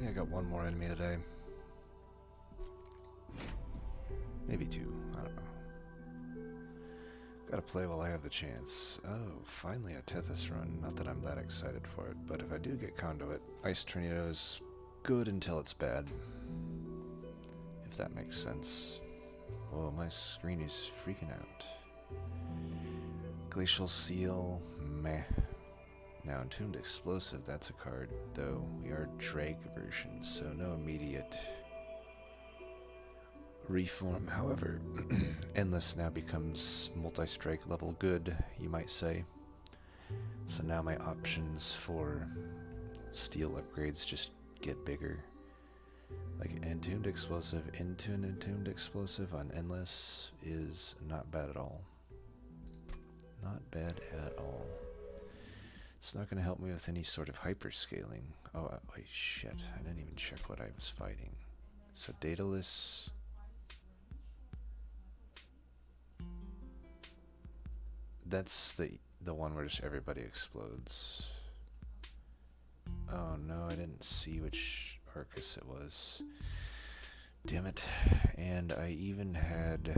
think I got one more enemy today. Maybe two, I don't know. Gotta play while I have the chance. Oh, finally a Tethys run. Not that I'm that excited for it, but if I do get Conduit, Ice Tornado is good until it's bad. If that makes sense. Whoa, my screen is freaking out. Glacial Seal, meh. Now, Entombed Explosive, that's a card, though we are Drake version, so no immediate reform. However, Endless now becomes multi-strike level good, you might say. So now my options for steel upgrades just get bigger. Like Entombed Explosive into an Entombed Explosive on Endless is not bad at all. Not bad at all. It's not going to help me with any sort of hyperscaling. Oh, wait, shit. I didn't even check what I was fighting. So Daedalus. That's the one where just everybody explodes. Oh no, I didn't see which Arcus it was. Damn it. And I even had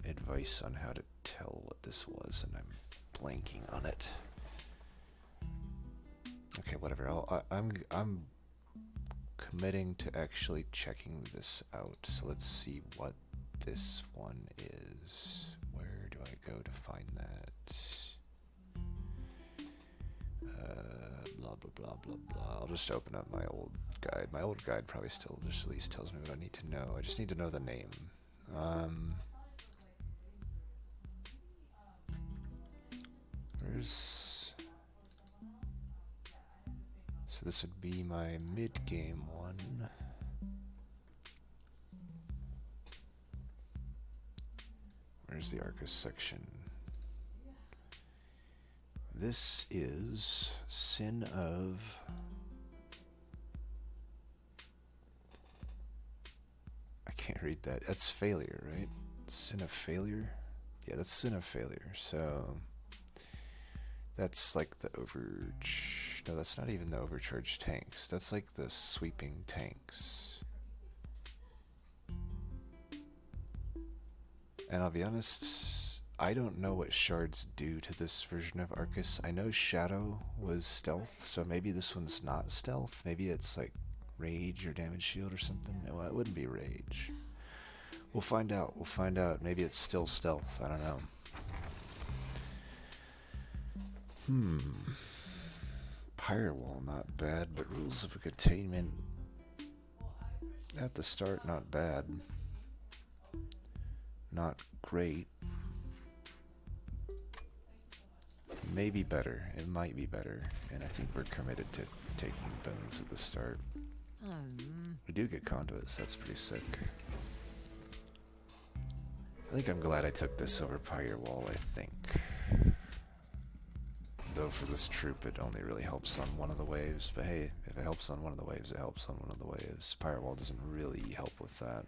advice on how to tell what this was, and I'm blanking on it. Okay, whatever. I'm committing to actually checking this out. So let's see what this one is. Where do I go to find that? Blah blah blah blah blah. I'll just open up my old guide. My old guide probably still just at least tells me what I need to know. I just need to know the name. Where's... So this would be my mid-game one. Where's the Arcus section? This is Sin of... I can't read that. That's failure, right? Sin of failure? Yeah, that's Sin of failure. So that's like the overcharge. No, that's not even the overcharged tanks. That's like the sweeping tanks. And I'll be honest, I don't know what shards do to this version of Arcus. I know Shadow was stealth, so maybe this one's not stealth. Maybe it's like rage or damage shield or something. No, it wouldn't be rage. We'll find out. We'll find out. Maybe it's still stealth. I don't know. Firewall, not bad, but rules of containment at the start, not bad. Not great. Maybe better. It might be better. And I think we're committed to taking bones at the start. We do get conduits. That's pretty sick. I think I'm glad I took this over Firewall, I think. Though for this troop it only really helps on one of the waves. But hey, if it helps on one of the waves, it helps on one of the waves. Firewall doesn't really help with that.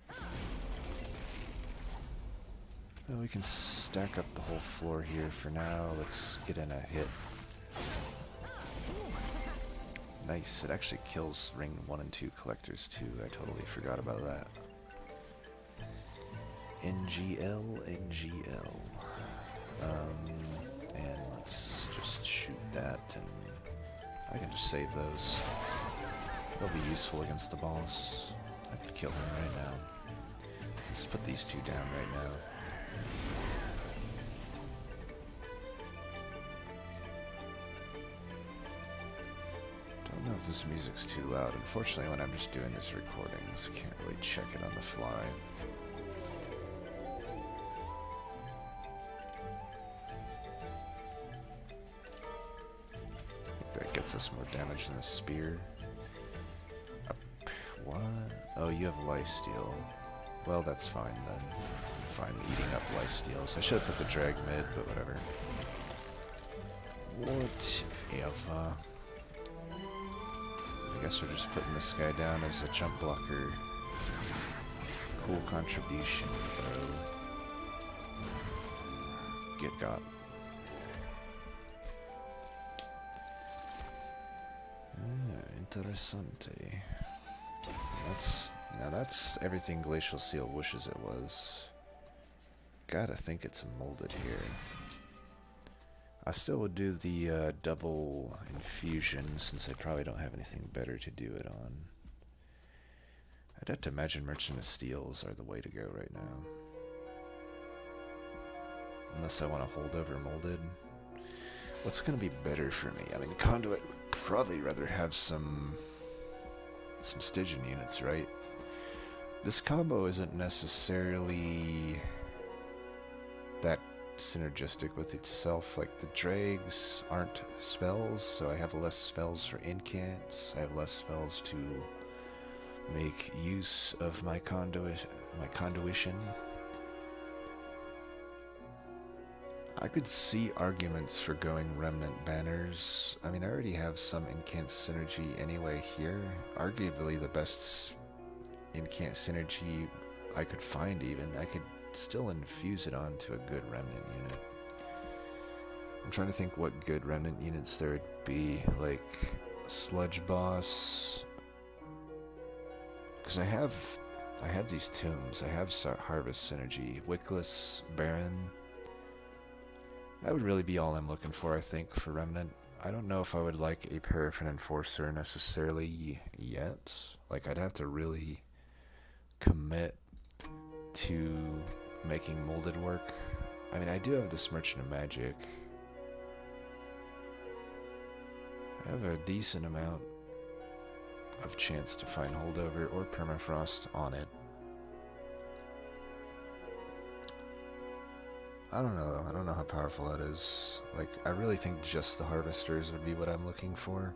Well, we can stack up the whole floor here for now. Let's get in a hit. Nice, it actually kills ring 1 and 2 collectors too. I totally forgot about that. NGL, NGL. And let's just shoot that, and I can just save those. They'll be useful against the boss. I could kill him right now. Let's put these two down right now. Don't know if this music's too loud. Unfortunately, when I'm just doing these recordings, I can't really check it on the fly. I think that gets us more damage than a spear. What? Oh, you have lifesteal. Well, that's fine then. I'm fine eating up lifesteals. I should have put the drag mid, but whatever. Whatever. I guess we're just putting this guy down as a jump blocker. Cool contribution, though. Get got. Interessante. That's everything Glacial Seal wishes it was. Gotta think it's molded here. I still would do the double infusion since I probably don't have anything better to do it on. I'd have to imagine Merchant of Steels are the way to go right now. Unless I want to hold over molded. What's going to be better for me? I mean, Conduit would probably rather have some Stygian units, right? This combo isn't necessarily that synergistic with itself. Like, the Dregs aren't spells, so I have less spells for incants. I have less spells to make use of my conduition. I could see arguments for going Remnant Banners. I mean, I already have some incant synergy anyway here. Arguably the best incant synergy I could find even. I could still infuse it onto a good Remnant unit. I'm trying to think what good Remnant units there would be. Like, Sludge Boss. Because I have these tombs. I have Harvest Synergy. Wickless, Baron. That would really be all I'm looking for, I think, for Remnant. I don't know if I would like a Paraffin Enforcer necessarily yet. Like, I'd have to really commit to making molded work. I mean, I do have this Merchant of Magic. I have a decent amount of chance to find holdover or permafrost on it. I don't know though. I don't know how powerful that is. Like, I really think just the Harvesters would be what I'm looking for.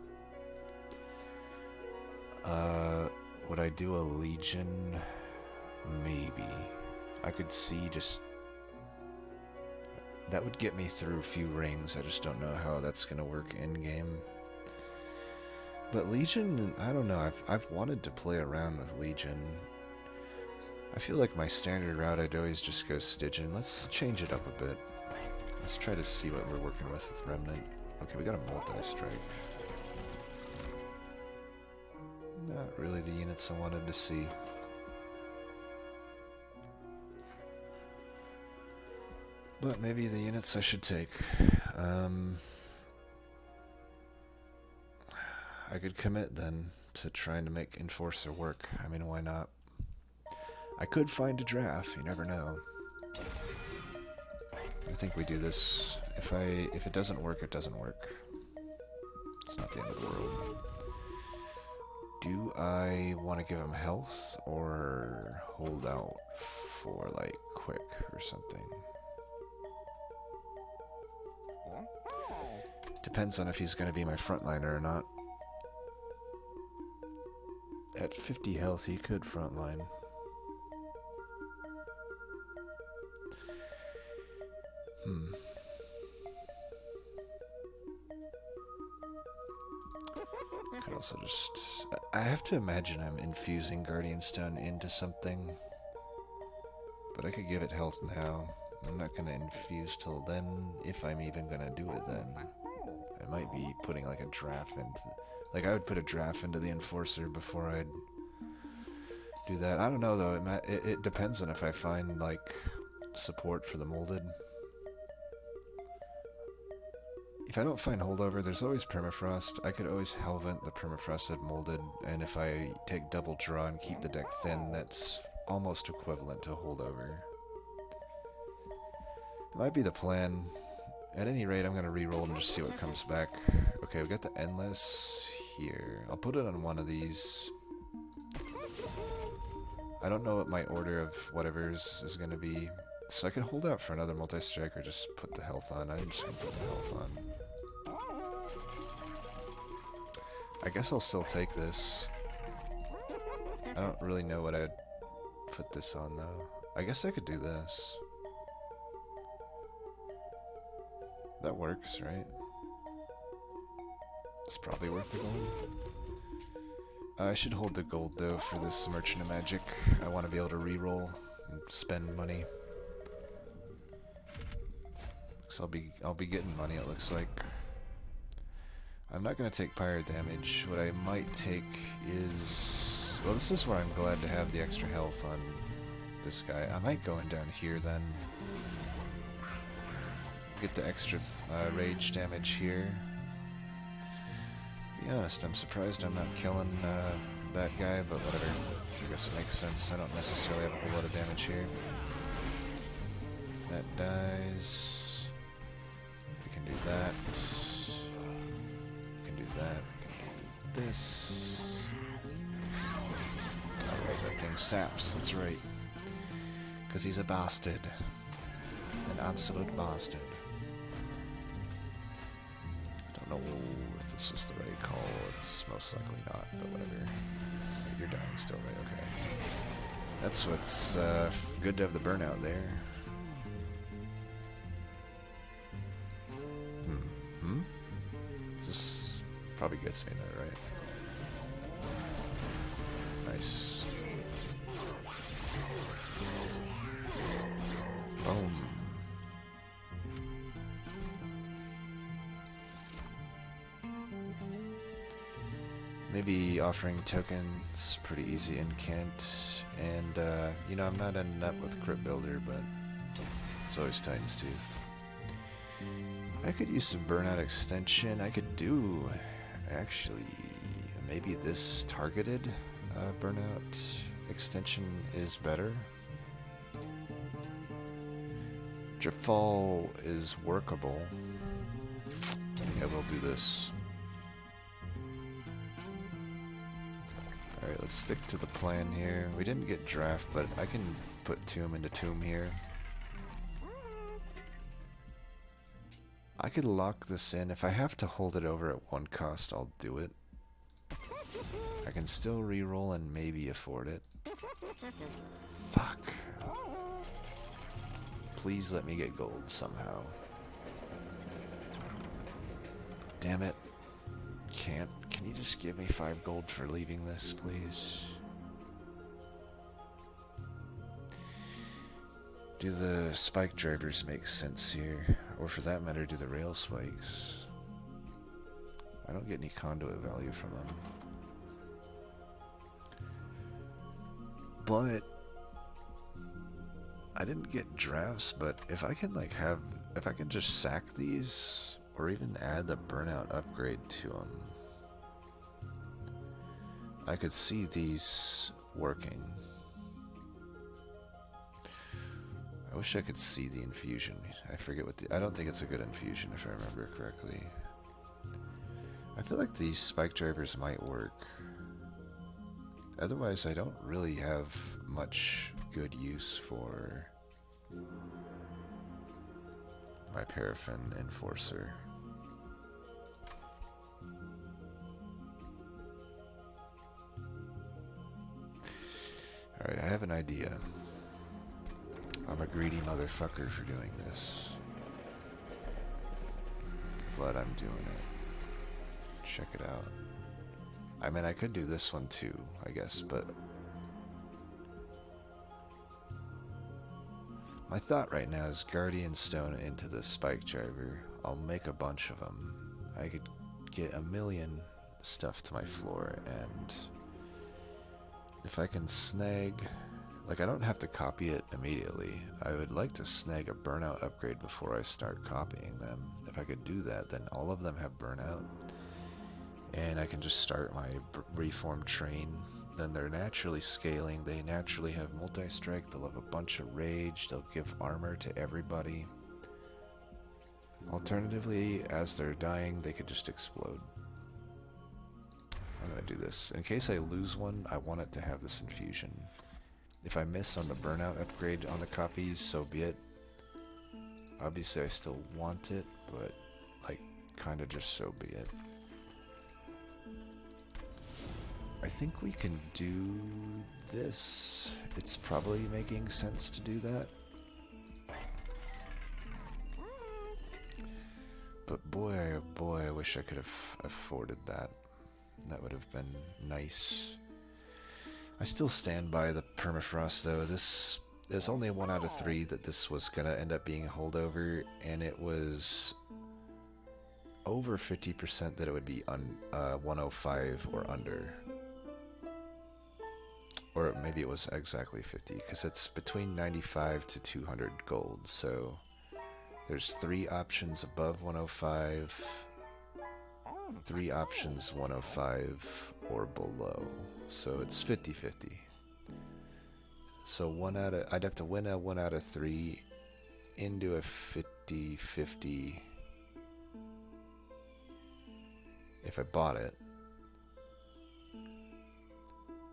Would I do a Legion? Maybe. I could see just... That would get me through a few rings. I just don't know how that's gonna work in-game. But Legion, I don't know. I've wanted to play around with Legion. I feel like my standard route, I'd always just go Stygian. Let's change it up a bit. Let's try to see what we're working with Remnant. Okay, we got a multi-strike. Not really the units I wanted to see. But maybe the units I should take. I could commit then to trying to make Enforcer work. I mean, why not? I could find a draft, you never know. I think we do this. If it doesn't work, it doesn't work. It's not the end of the world. Do I want to give him health or hold out for like quick or something? Depends on if he's going to be my frontliner or not. At 50 health, he could frontline. Could also just... I have to imagine I'm infusing Guardian Stone into something. But I could give it health now. I'm not going to infuse till then, if I'm even going to do it then. I might be putting like a draft into... Like, I would put a draft into the Enforcer before I'd do that. I don't know, though. It depends on if I find, like, support for the molded. If I don't find holdover, there's always permafrost. I could always hellvent the permafrosted molded, and if I take double draw and keep the deck thin, that's almost equivalent to holdover. It might be the plan. At any rate, I'm going to reroll and just see what comes back. Okay, we got the Endless here. I'll put it on one of these. I don't know what my order of whatever's is going to be. So I can hold out for another multi-strike or just put the health on. I'm just going to put the health on. I guess I'll still take this. I don't really know what I'd put this on, though. I guess I could do this. That works, right? It's probably worth the gold. I should hold the gold, though, for this Merchant of Magic. I want to be able to reroll and spend money. So I'll be getting money, it looks like. I'm not going to take pyre damage. What I might take is Well, this is where I'm glad to have the extra health on this guy. I might go in down here then. Get the extra rage damage here. To be honest, I'm surprised I'm not killing that guy, but whatever. I guess it makes sense. I don't necessarily have a whole lot of damage here. That dies. We can do that. We can do that. We can do this. Alright, that thing saps. That's right. Because he's a bastard. An absolute bastard. Don't know if this was the right call. It's most likely not, but whatever. You're dying still, right? Okay. That's what's good to have the burnout there. This probably gets me there, right? Nice. Boom. Maybe offering tokens, pretty easy in Kent. And, you know, I'm not ending up with Crypt Builder, but it's always Titan's Tooth. I could use some burnout extension. I could do, actually, maybe this targeted burnout extension is better. Dripfall is workable. I will do this. Alright, let's stick to the plan here. We didn't get draft, but I can put Tomb into Tomb here. I could lock this in. If I have to hold it over at one cost, I'll do it. I can still reroll and maybe afford it. Fuck. Please let me get gold somehow. Damn it. Can't. Can you just give me 5 gold for leaving this, please? Do the spike drivers make sense here? Or for that matter, do the rail spikes? I don't get any conduit value from them. But I didn't get drafts, but if I can like have, if I can just sack these or even add the burnout upgrade to them, I could see these working. I wish I could see the infusion. I forget what the... I don't think it's a good infusion if I remember correctly. I feel like these spike drivers might work. Otherwise, I don't really have much good use for my Paraffin Enforcer. Alright, I have an idea. I'm a greedy motherfucker for doing this. But I'm doing it. Check it out. I mean, I could do this one too, I guess, but... my thought right now is Guardian Stone into the Spike Driver. I'll make a bunch of them. I could get 1,000,000 stuff to my floor, and... if I can snag... like, I don't have to copy it immediately. I would like to snag a burnout upgrade before I start copying them. If I could do that, then all of them have burnout. And I can just start my reformed train. Then they're naturally scaling. They naturally have multi-strike. They'll have a bunch of rage. They'll give armor to everybody. Alternatively, as they're dying, they could just explode. I'm going to do this. In case I lose one, I want it to have this infusion. If I miss on the burnout upgrade on the copies, so be it. Obviously I still want it, but like kinda just so be it. I think we can do this. It's probably making sense to do that. But boy, oh boy, I wish I could have afforded that. That would have been nice. I still stand by the permafrost though. There's only a 1 out of 3 that this was gonna end up being a holdover, and it was over 50% that it would be 105 or under. or maybe it was exactly 50, because it's between 95 to 200 gold, so there's 3 options above 105, 3 options 105 or below, so it's 50-50. So I'd have to win a 1 out of 3 into a 50-50 if I bought it.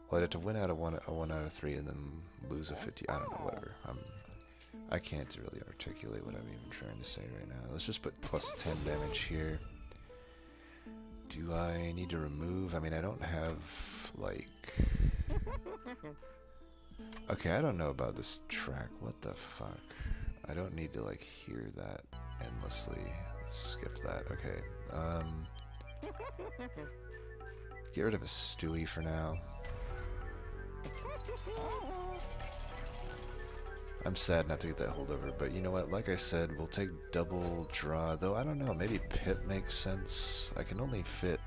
Well, I'd have to win out of a 1 out of 3 and then lose a 50. I don't know, whatever. I can't really articulate what I'm even trying to say right now. Let's just put plus 10 damage here. Do I need to remove? I mean, I don't have, like... Okay, I don't know about this track. What the fuck? I don't need to, like, hear that endlessly. Let's skip that. Okay. Get rid of a Stewie for now. I'm sad not to get that holdover, but you know what? Like I said, we'll take double draw. Though, I don't know. Maybe Pip makes sense. I can only fit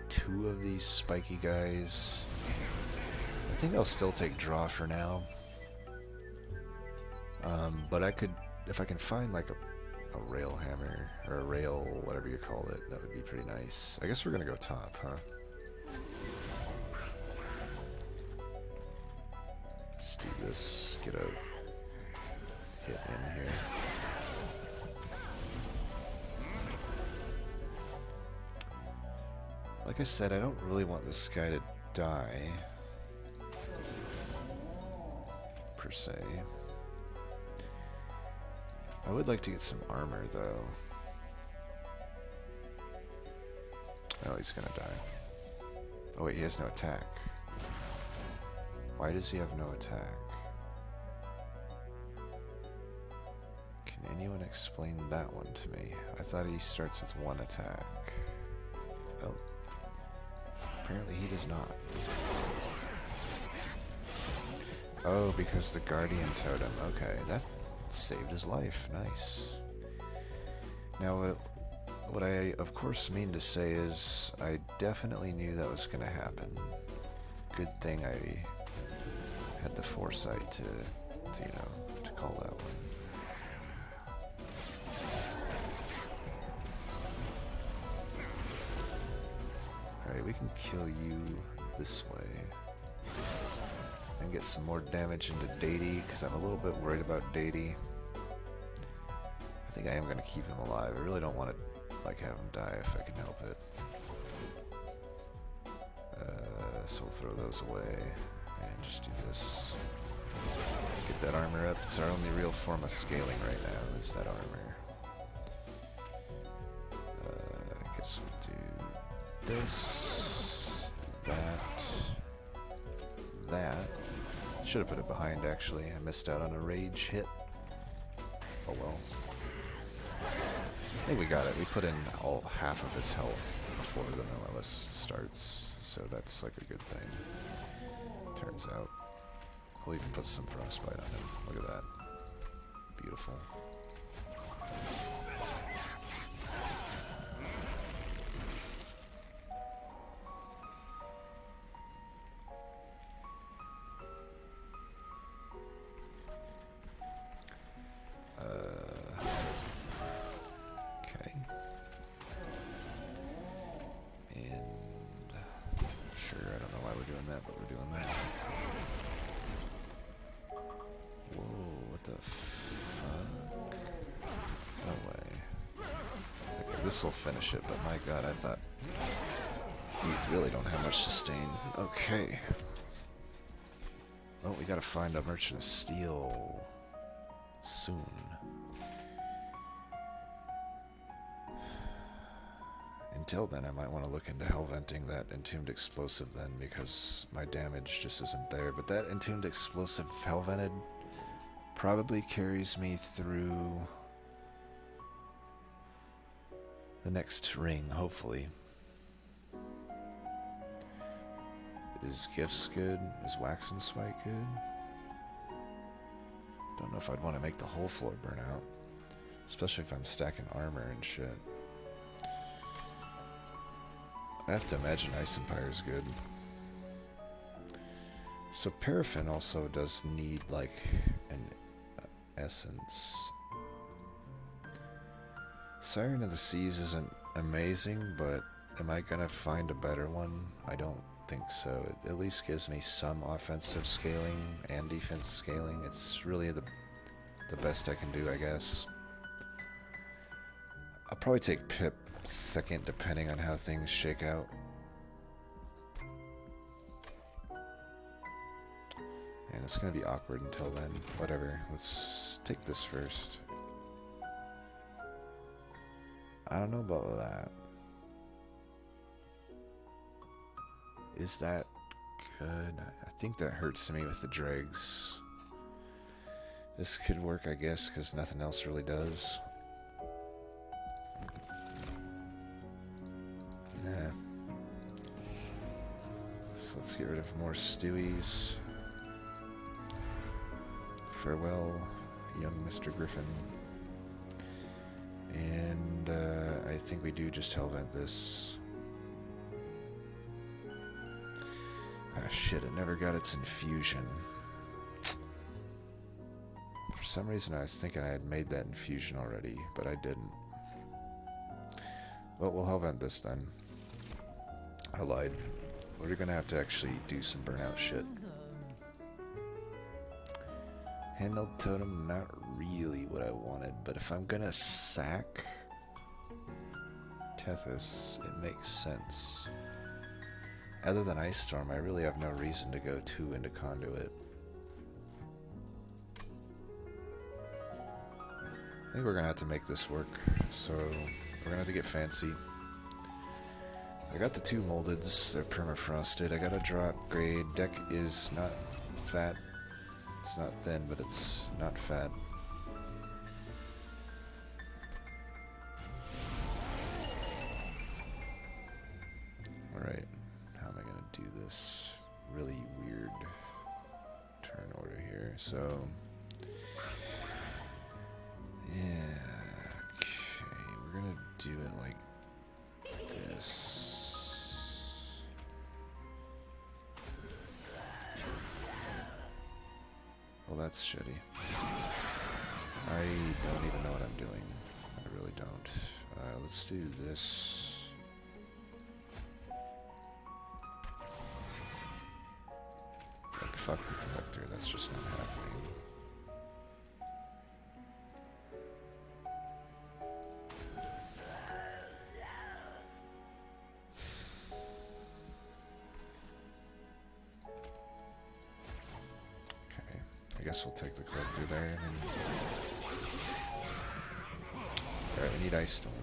2 of these spiky guys. I think I'll still take draw for now. But I could, if I can find like a rail hammer, or a rail, whatever you call it, that would be pretty nice. I guess we're gonna go top, huh? Just do this, get a hit in here. Like I said, I don't really want this guy to die, per se. I would like to get some armor, though. Oh, he's gonna die. Oh wait, he has no attack. Why does he have no attack? Can anyone explain that one to me? I thought he starts with 1 attack. Oh. Apparently he does not. Oh, because the Guardian Totem. Okay, that saved his life. Nice. Now, what I, of course, mean to say is I definitely knew that was going to happen. Good thing I had the foresight to you know, to call that one. Alright, we can kill you this way. And get some more damage into Deity, because I'm a little bit worried about Deity. I think I am going to keep him alive. I really don't want to like have him die if I can help it. So we'll throw those away and just do this. Get that armor up. It's our only real form of scaling right now, is that armor. I guess we'll do this, that. Should have put it behind, actually. I missed out on a rage hit. Oh well. I think we got it. We put in all half of his health before the Mililus starts, so that's like a good thing. Turns out. We'll even put some frostbite on him. Look at that. Beautiful. This will finish it, but my god, I thought we really don't have much sustain. Okay. Oh, we gotta find a Merchant of Steel soon. Until then, I might want to look into hellventing that Entombed Explosive then, because my damage just isn't there. But that Entombed Explosive hellvented probably carries me through the next ring, hopefully. Is Gifts good? Is Wax and Spike good? Don't know if I'd want to make the whole floor burn out. Especially if I'm stacking armor and shit. I have to imagine Ice Empire's good. So paraffin also does need like an essence. Siren of the Seas isn't amazing, but am I gonna find a better one? I don't think so. It at least gives me some offensive scaling and defense scaling. It's really the best I can do, I guess. I'll probably take Pip second depending on how things shake out. And it's gonna be awkward until then. Whatever. Let's take this first. I don't know about that. Is that good? I think that hurts me with the dregs. This could work, I guess, because nothing else really does. Nah. So let's get rid of more Stewies. Farewell, young Mr. Griffin. And I think we do just Hellvent this. Ah shit, it never got its infusion. For some reason I was thinking I had made that infusion already, but I didn't. Well, we'll Hellvent this then. I lied. We're gonna have to actually do some burnout shit. Handheld Totem, not really what I wanted, but if I'm gonna sack Tethys, it makes sense. Other than Ice Storm, I really have no reason to go 2 into Conduit. I think we're gonna have to make this work, so we're gonna have to get fancy. I got the 2 Moldeds, they're permafrosted. I got a draw upgrade. Deck is not fat. It's not thin, but it's not fat. Alright, how am I going to do this? Really weird turn order here. So, yeah, okay, we're going to do it like this. Well, that's shitty. I don't even know what I'm doing. I really don't. Let's do this. Like, fuck the collector, that's just not happening. I guess we'll take the collector there. Alright, we need Ice Storm.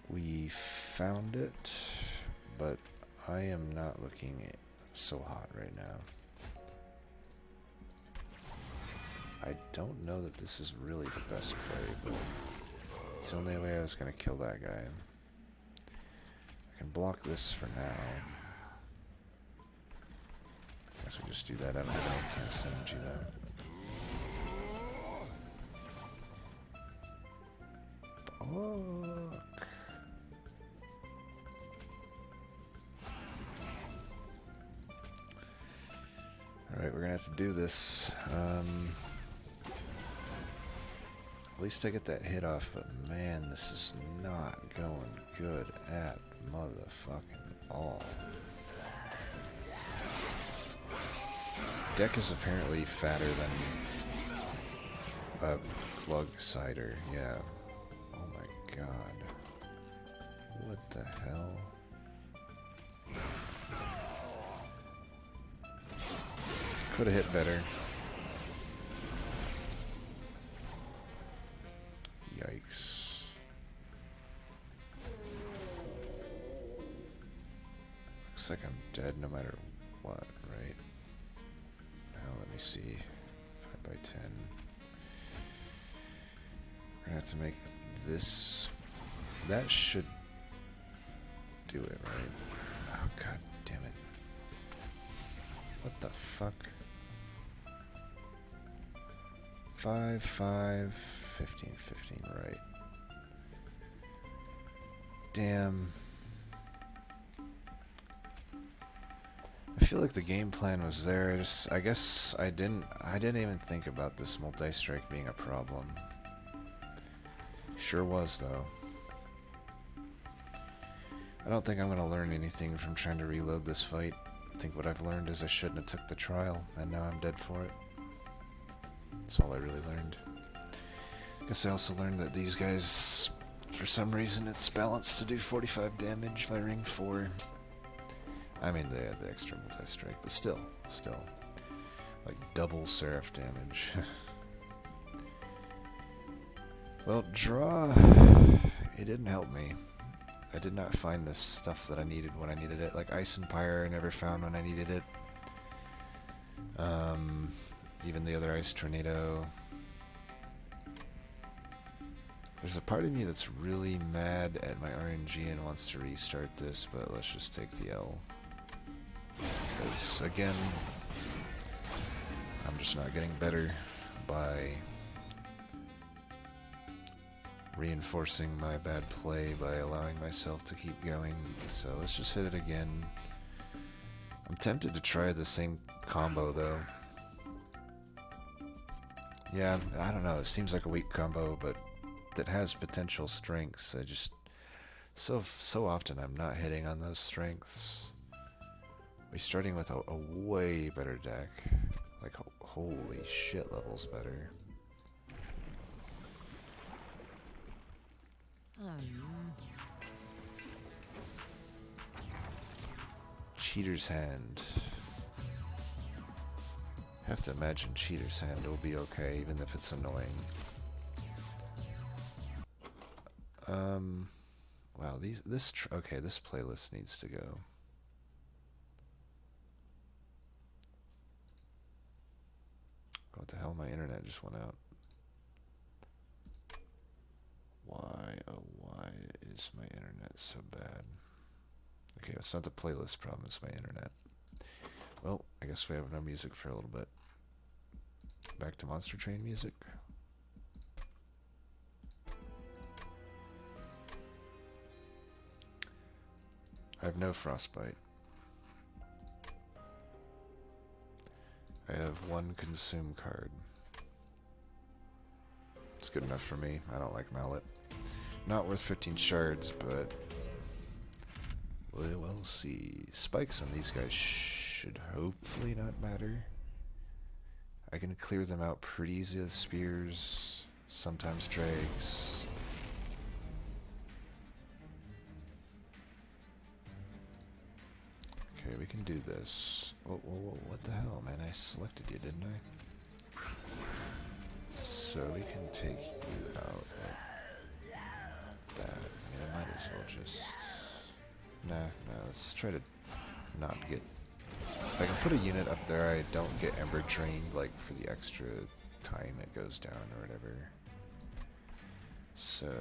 We found it, but I am not looking so hot right now. I don't know that this is really the best play, but it's the only way I was going to kill that guy. I can block this for now. Guess we just do that. I don't have any kind of synergy though. Fuck. Alright, we're gonna have to do this. At least I get that hit off, but man, this is not going good at motherfucking all. Deck is apparently fatter than a Glug Cider, yeah. Oh my god. What the hell? Could have hit better. Yikes. Looks like I'm dead no matter what, right? Let me see. 5 by 10. We're gonna have to make this. That should do it, right? Oh, god damn it. What the fuck? 5, 5, 15, 15, right. Damn. I feel like the game plan was there. I guess I didn't even think about this multi-strike being a problem. Sure was, though. I don't think I'm gonna learn anything from trying to reload this fight. I think what I've learned is I shouldn't have took the trial, and now I'm dead for it. That's all I really learned. Guess I also learned that these guys, for some reason, it's balanced to do 45 damage by ring 4. I mean, they had the extra multi-strike, but still. Like, double Seraph damage. Well, draw, it didn't help me. I did not find the stuff that I needed when I needed it. Like Ice and Pyre I never found when I needed it. Even the other Ice Tornado. There's a part of me that's really mad at my RNG and wants to restart this, but let's just take the L. Because, again, I'm just not getting better by reinforcing my bad play by allowing myself to keep going. So let's just hit it again. I'm tempted to try the same combo, though. Yeah, I don't know. It seems like a weak combo, but that has potential strengths. I just so often I'm not hitting on those strengths. We're starting with a way better deck, like holy shit levels better. Cheater's Hand. I have to imagine Cheater's Hand will be okay, even if it's annoying. Wow, this playlist needs to go. What the hell? My internet just went out. Why, oh why is my internet so bad? Okay, it's not the playlist problem, it's my internet. Well, I guess we have no music for a little bit. Back to Monster Train music. I have no Frostbite. I have one Consume card. It's good enough for me. I don't like Mallet. Not worth 15 shards, but we'll see. Spikes on these guys should hopefully not matter. I can clear them out pretty easy with spears, sometimes dregs. Okay, we can do this. Whoa, what the hell, man? I selected you, didn't I? So we can take you out like that. I mean, I might as well just... Nah, let's try to not get... If I can put a unit up there, I don't get Ember Drained, like, for the extra time it goes down or whatever. So...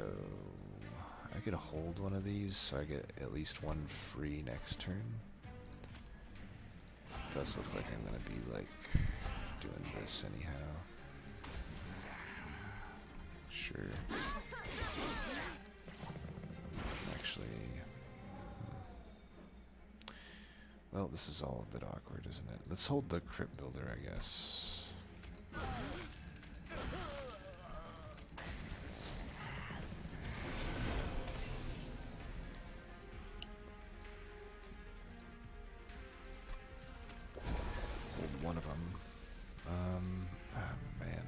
I could hold one of these, so I get at least one free next turn. It does look like I'm gonna be, like, doing this anyhow. Sure. Actually... Well, this is all a bit awkward, isn't it? Let's hold the Crypt Builder, I guess. Hold one of them. Oh man.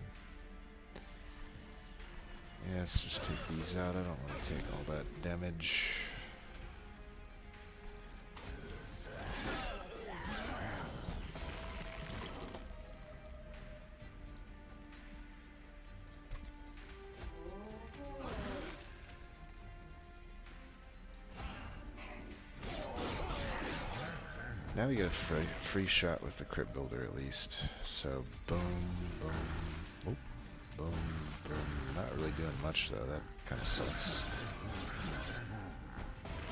Yeah, let's just take these out. I don't want to take all that damage. Now we get a free shot with the Crypt Builder at least. So boom, boom, oh, boom, boom. Not really doing much though. That kind of sucks.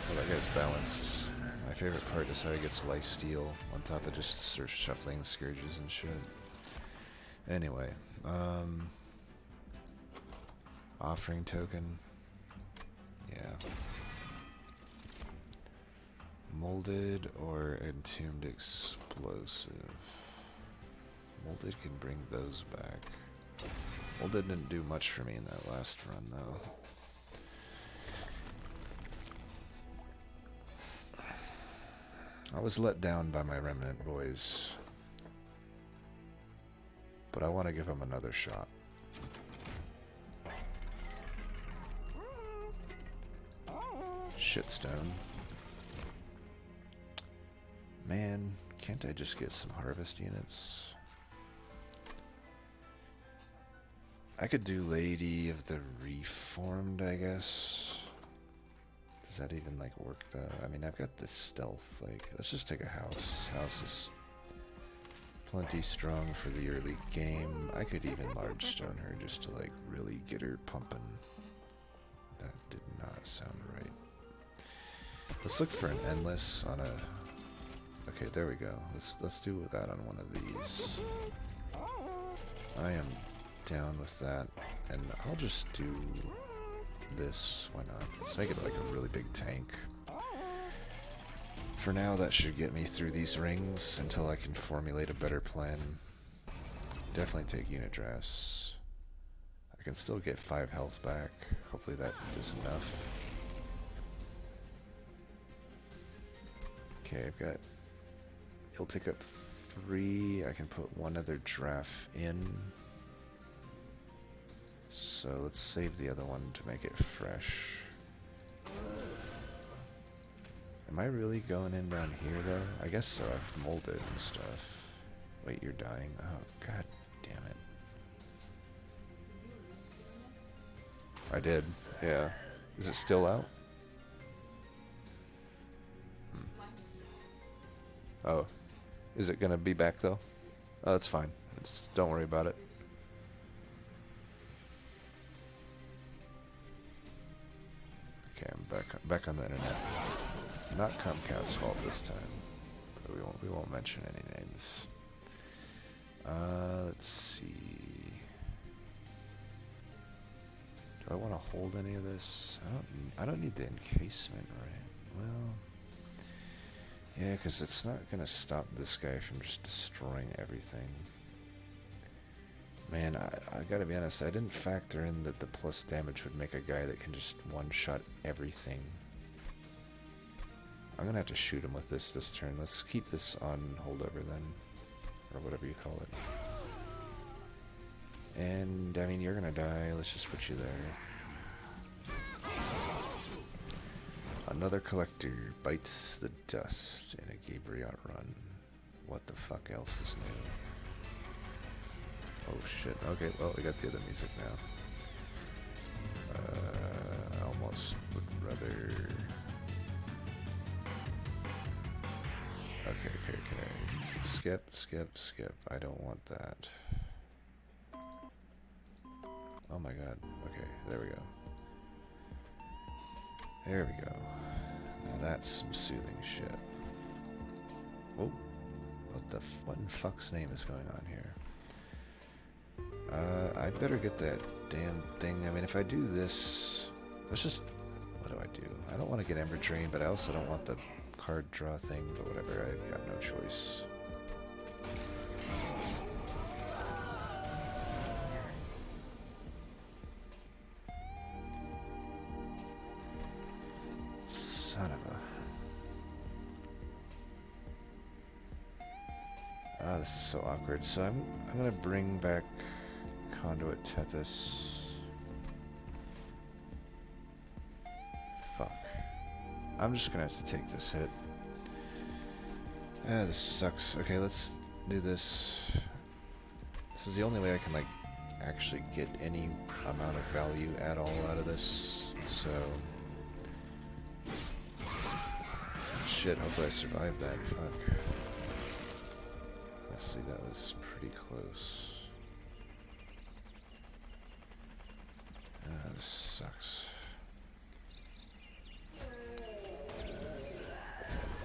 Well, that guy's balanced. My favorite part is how he gets lifesteal on top of just sort of shuffling scourges and shit. Anyway, offering token. Yeah. molded or entombed explosive. Molded can bring those back. Molded didn't do much for me in that last run, though. I was let down by my remnant boys, but I want to give them another shot. Shitstone. Man, can't I just get some harvest units? I could do Lady of the Reformed, I guess. Does that even, like, work, though? I mean, I've got this stealth, like, let's just take a house. House is plenty strong for the early game. I could even large stone her just to, like, really get her pumping. That did not sound right. Let's look for an endless on a... Okay, there we go. Let's do that on one of these. I am down with that, and I'll just do this. Why not? Let's make it like a really big tank. For now, that should get me through these rings until I can formulate a better plan. Definitely take unit dress. I can still get 5 health back. Hopefully that is enough. Okay, I've got... He'll take up 3. I can put 1 other draft in. So let's save the other one to make it fresh. Am I really going in down here, though? I guess so. I've molded and stuff. Wait, you're dying? Oh, god damn it. I did, yeah. Is it still out? Oh. Is it gonna be back, though? Oh, that's fine. Don't worry about it. Okay, I'm back on the internet. Not Comcast's fault this time, but we won't mention any names. Let's see. Do I want to hold any of this? I don't need the encasement, right? Well, yeah, because it's not gonna stop this guy from just destroying everything. Man, I gotta be honest, I didn't factor in that the plus damage would make a guy that can just one-shot everything. I'm gonna have to shoot him with this turn. Let's keep this on holdover then, or whatever you call it. And, I mean, you're gonna die. Let's just put you there. Another collector bites the dust in a Gabriot run. What the fuck else is new? Oh shit, okay, well, we got the other music now. I almost would rather... Okay. Skip. I don't want that. Oh my god, okay, there we go. There we go. Now that's some soothing shit. Whoa. What in fuck's name is going on here? I better get that damn thing. I mean, if I do this... Let's just... What do? I don't want to get Ember Drain, but I also don't want the card draw thing, but whatever, I've got no choice. Son of a... Ah, this is so awkward. So I'm gonna bring back Conduit Tethys. Fuck. I'm just gonna have to take this hit. Yeah, this sucks. Okay, let's do this. This is the only way I can, like, actually get any amount of value at all out of this. So... Shit, hopefully I survived that. Fuck. Let's see, that was pretty close. This sucks.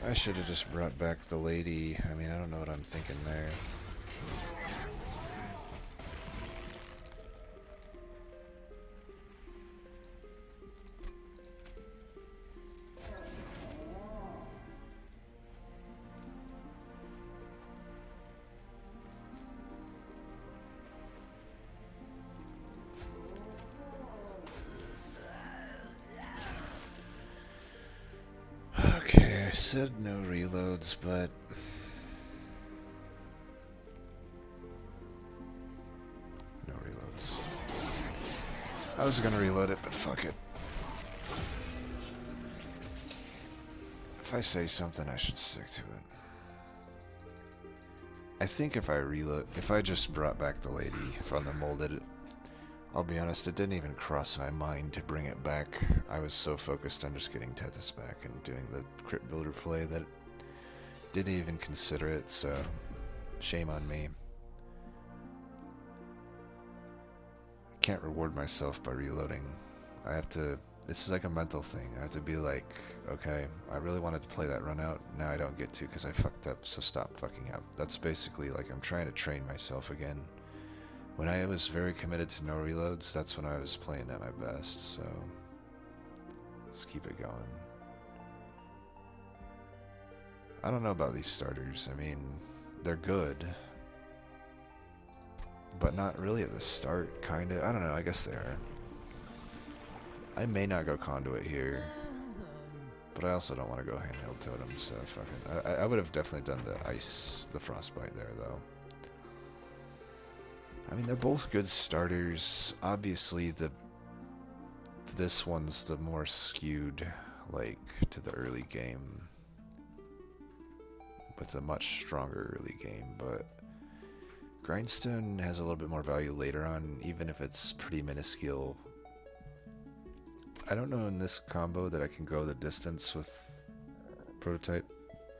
I should have just brought back the lady. I mean, I don't know what I'm thinking there. Okay, I said no reloads, but no reloads. I was gonna reload it, but fuck it. If I say something, I should stick to it. I think if I just brought back the lady from the molded, I'll be honest, it didn't even cross my mind to bring it back. I was so focused on just getting Tethys back and doing the crypt builder play that didn't even consider it, so shame on me. I can't reward myself by reloading. I have to, this is like a mental thing. I have to be like, okay, I really wanted to play that run out, now I don't get to because I fucked up, so stop fucking up. That's basically like I'm trying to train myself again. When I was very committed to no reloads, that's when I was playing at my best, so let's keep it going. I don't know about these starters. I mean, they're good, but not really at the start, kinda. I don't know, I guess they are. I may not go conduit here, but I also don't want to go handheld totem, so fuck it. I would have definitely done the frostbite there, though. I mean, they're both good starters. Obviously, this one's the more skewed, like, to the early game, with a much stronger early game, but Grindstone has a little bit more value later on, even if it's pretty minuscule. I don't know in this combo that I can go the distance with Prototype.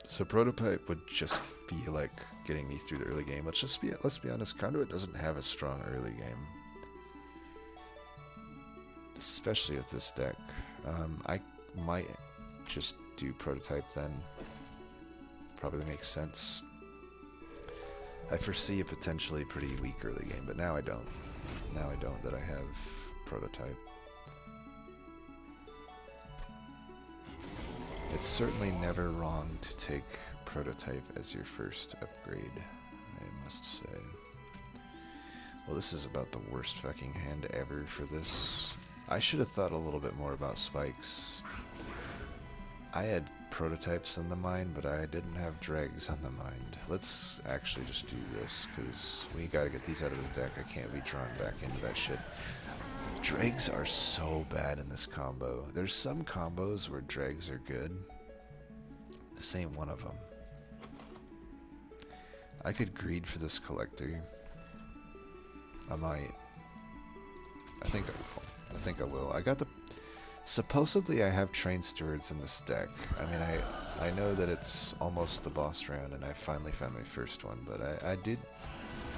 So Prototype would just be like getting me through the early game. Let's be honest, Conduit doesn't have a strong early game. Especially with this deck. I might just do Prototype then. Probably makes sense. I foresee a potentially pretty weak early game, but now I don't. Now I don't that I have Prototype. It's certainly never wrong to take Prototype as your first upgrade, I must say. Well, this is about the worst fucking hand ever for this. I should have thought a little bit more about spikes. I had Prototypes in the mind, but I didn't have Dregs on the mind. Let's actually just do this, because we gotta get these out of the deck. I can't be drawn back into that shit. Dregs are so bad in this combo. There's some combos where Dregs are good. This ain't one of them. I could greed for this collector. I might. I think I will. I got the... Supposedly I have Train Stewards in this deck. I mean, I know that it's almost the boss round and I finally found my first one, but I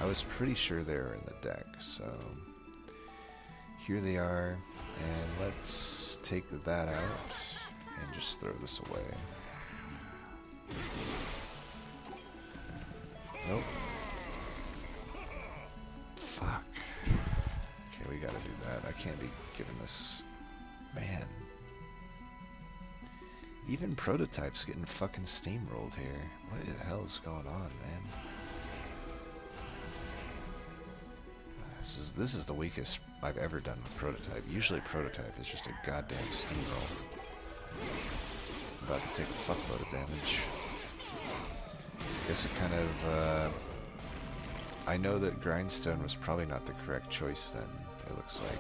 was pretty sure they were in the deck, so... Here they are, and let's take that out and just throw this away. Nope. Fuck. Okay, we gotta do that. I can't be giving this... Man. Even Prototype's getting fucking steamrolled here. What the hell is going on, man? This is the weakest I've ever done with Prototype. Usually Prototype is just a goddamn steamroll. About to take a fuckload of damage. I guess it kind of, I know that Grindstone was probably not the correct choice then, it looks like.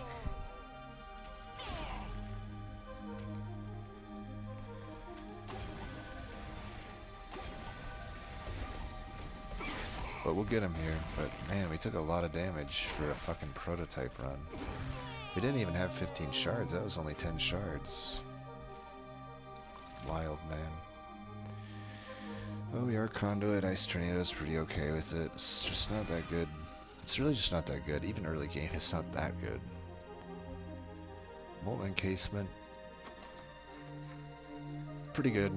But we'll get him here. But man, we took a lot of damage for a fucking Prototype run. We didn't even have 15 shards, that was only 10 shards. Wild, man. Oh, we are Conduit. Ice Tornado's pretty okay with it. It's just not that good. It's really just not that good. Even early game, it's not that good. Molten Encasement. Pretty good.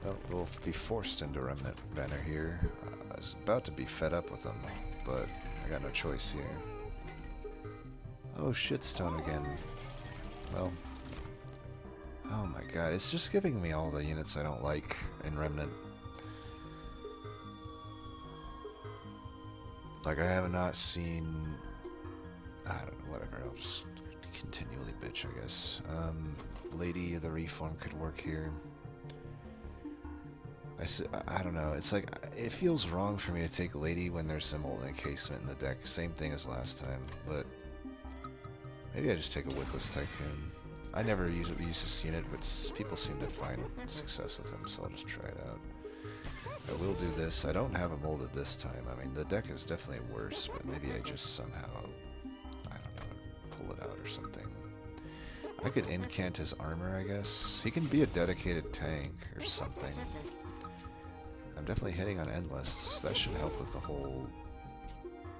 Oh, we'll be forced into Remnant Banner here. I was about to be fed up with them, but I got no choice here. Oh, shitstone again. Well. Oh my god, it's just giving me all the units I don't like in Remnant. Like, I have not seen... I don't know, whatever, I'll just continually bitch, I guess. Lady of the Reform could work here. I don't know, it's like, it feels wrong for me to take Lady when there's some old encasement in the deck. Same thing as last time, but maybe I just take a Wickless Tycoon. I never use this unit, but people seem to find success with him, so I'll just try it out. I will do this. I don't have a molded this time. I mean, the deck is definitely worse, but maybe I just somehow, I don't know, pull it out or something. I could incant his armor, I guess. He can be a dedicated tank or something. I'm definitely hitting on endlists. That should help with the whole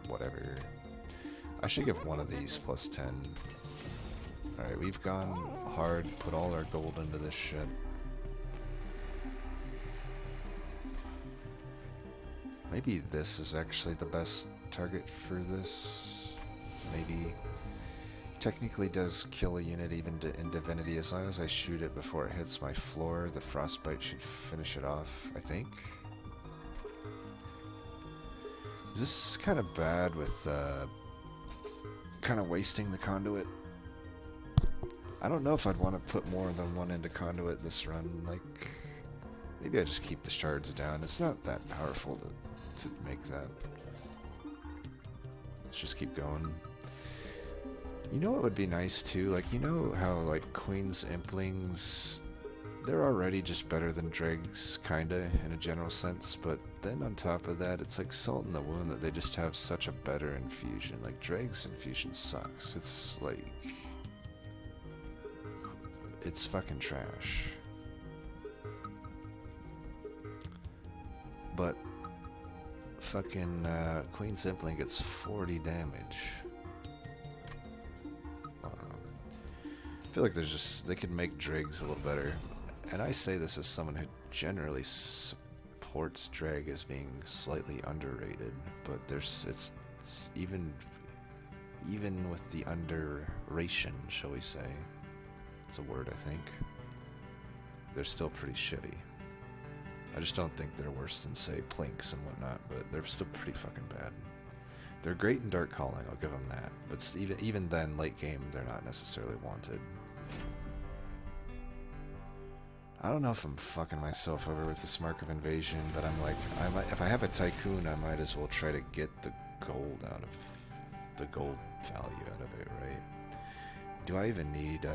whatever. I should give one of these plus 10. Alright, we've gone hard, put all our gold into this shit. Maybe this is actually the best target for this. Maybe. Technically does kill a unit even in Divinity. As long as I shoot it before it hits my floor, the Frostbite should finish it off, I think. This is kind of bad with kind of wasting the conduit. I don't know if I'd want to put more than one into conduit this run. Like, maybe I just keep the shards down. It's not that powerful to make that. Let's just keep going. You know what would be nice too? Like, you know how like Queen's Implings, they're already just better than Dregs, kinda, in a general sense, but then on top of that, it's like salt in the wound that they just have such a better infusion. Like, Dregs infusion sucks. It's like... it's fucking trash. But fucking Queen's Impling gets 40 damage. I don't know. I feel like there's just, they could make Dregs a little better. And I say this as someone who generally supports Dreg as being slightly underrated, but it's even with the underration, shall we say, it's a word I think, they're still pretty shitty. I just don't think they're worse than, say, Plinks and whatnot, but they're still pretty fucking bad. They're great in Dark Calling, I'll give them that, but even then, late game, they're not necessarily wanted. I don't know if I'm fucking myself over with this Mark of Invasion, but I'm like, if I have a Tycoon, I might as well try to get the gold out of, the gold value out of it, right? Do I even need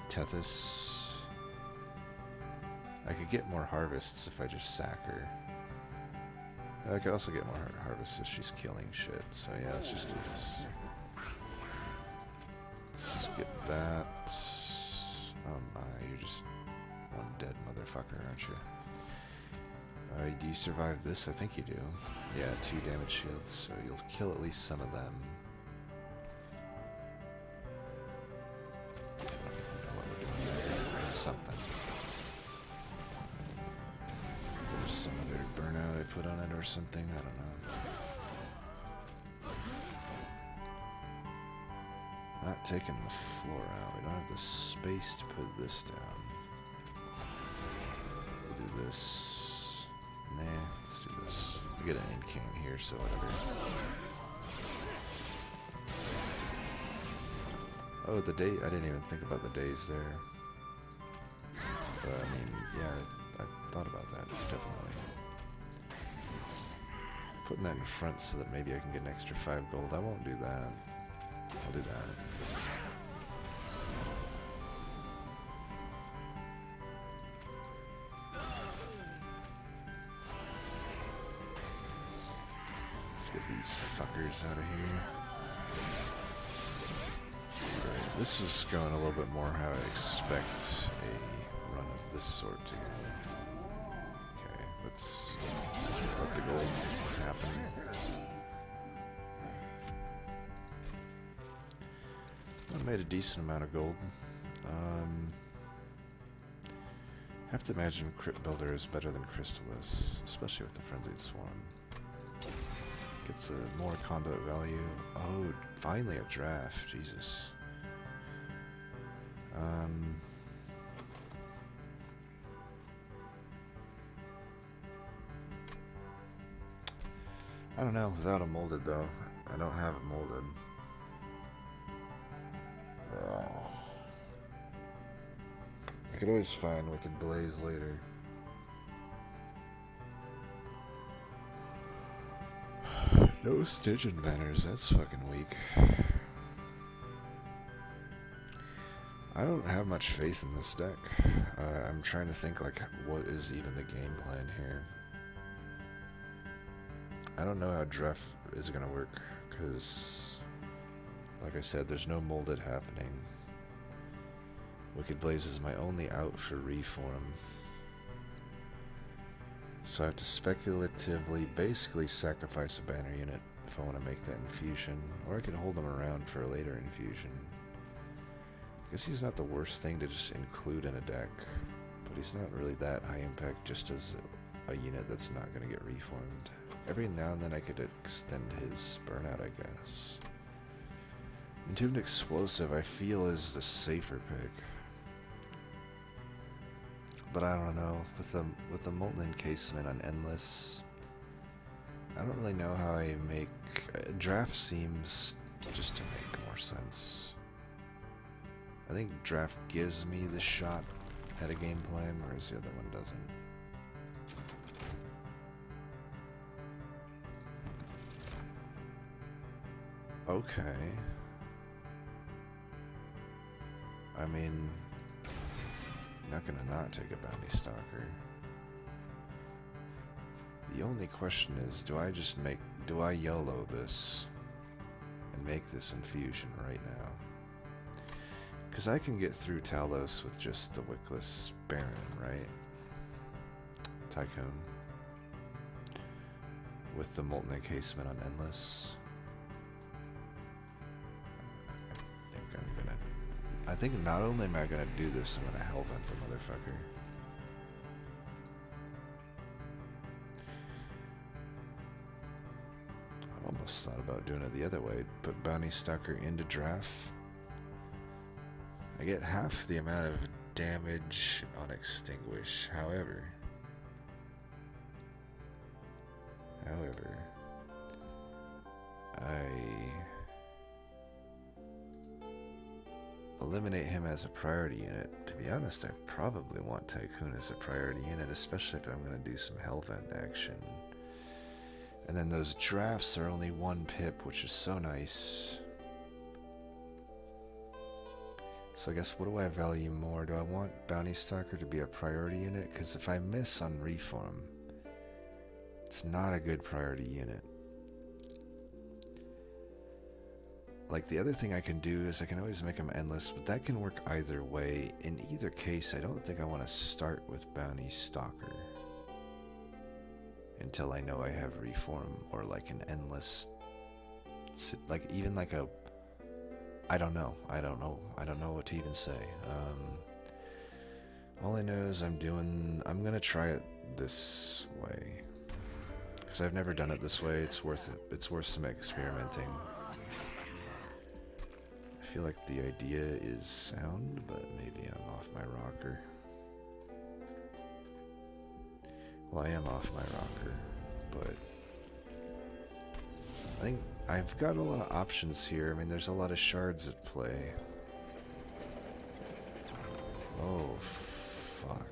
Tethys? I could get more harvests if I just sack her. I could also get more harvests if she's killing shit, so yeah, let's just do this. Let's get that. Oh my, you're just one dead motherfucker, aren't you? Do you survive this? I think you do. Yeah, 2 damage shields, so you'll kill at least some of them. Something. There's some other burnout I put on it or something, I don't know. Not taking the floor out. We don't have the space to put this down. We'll do this. Nah, let's do this. We get an incant here, so whatever. Oh, the day. I didn't even think about the days there. But I mean, yeah, I thought about that, definitely. Putting that in front so that maybe I can get an extra 5 gold. I won't do that. I'll do that. Let's get these fuckers out of here. Alright, this is going a little bit more how I expect a run of this sort to go. Okay, let's let the gold happen. I made a decent amount of gold. Have to imagine Crypt Builder is better than Crystallis, especially with the Frenzied Swarm. Gets a more conduit value. Oh, finally a draft. Jesus. I don't know, without a molded though. I don't have it molded. Oh. I could always find Wicked Blaze later. No Stygian banners, that's fucking weak. I don't have much faith in this deck. I'm trying to think, like, what is even the game plan here? I don't know how draft is gonna work, because, like I said, there's no molded happening. Wicked Blaze is my only out for reform. So I have to speculatively basically sacrifice a banner unit if I want to make that infusion, or I can hold him around for a later infusion. I guess he's not the worst thing to just include in a deck, but he's not really that high impact just as a unit that's not going to get reformed. Every now and then I could extend his burnout, I guess. Entombed Explosive I feel is the safer pick. But I don't know, with the Molten Encasement on Endless, I don't really know how I make... Draft seems just to make more sense. I think Draft gives me the shot at a game plan, whereas the other one doesn't. Okay. I mean... not gonna not take a Bounty Stalker. The only question is, do I YOLO this and make this infusion right now? Because I can get through Talos with just the Wickless Baron, right? Tycoon. With the Molten Encasement on Endless. I think not only am I gonna do this, I'm gonna Hellvent the motherfucker. I almost thought about doing it the other way. Put Bounty Stalker into draft. I get half the amount of damage on Extinguish. However, I eliminate him as a priority unit. To be honest, I probably want Tycoon as a priority unit, especially if I'm going to do some Hellvent action. And then those drafts are only 1 pip, which is so nice. So I guess, what do I value more? Do I want Bounty Stalker to be a priority unit? Because if I miss on Reform, it's not a good priority unit. Like, the other thing I can do is I can always make them endless, but that can work either way. In either case, I don't think I want to start with Bounty Stalker until I know I have Reform or like an endless, like even like a, I don't know what to even say. All I know is I'm gonna try it this way because I've never done it this way. It's worth it. It's worth some experimenting. I feel like the idea is sound, but maybe I'm off my rocker. Well, I am off my rocker, but I think I've got a lot of options here. I mean, there's a lot of shards at play. Oh, fuck.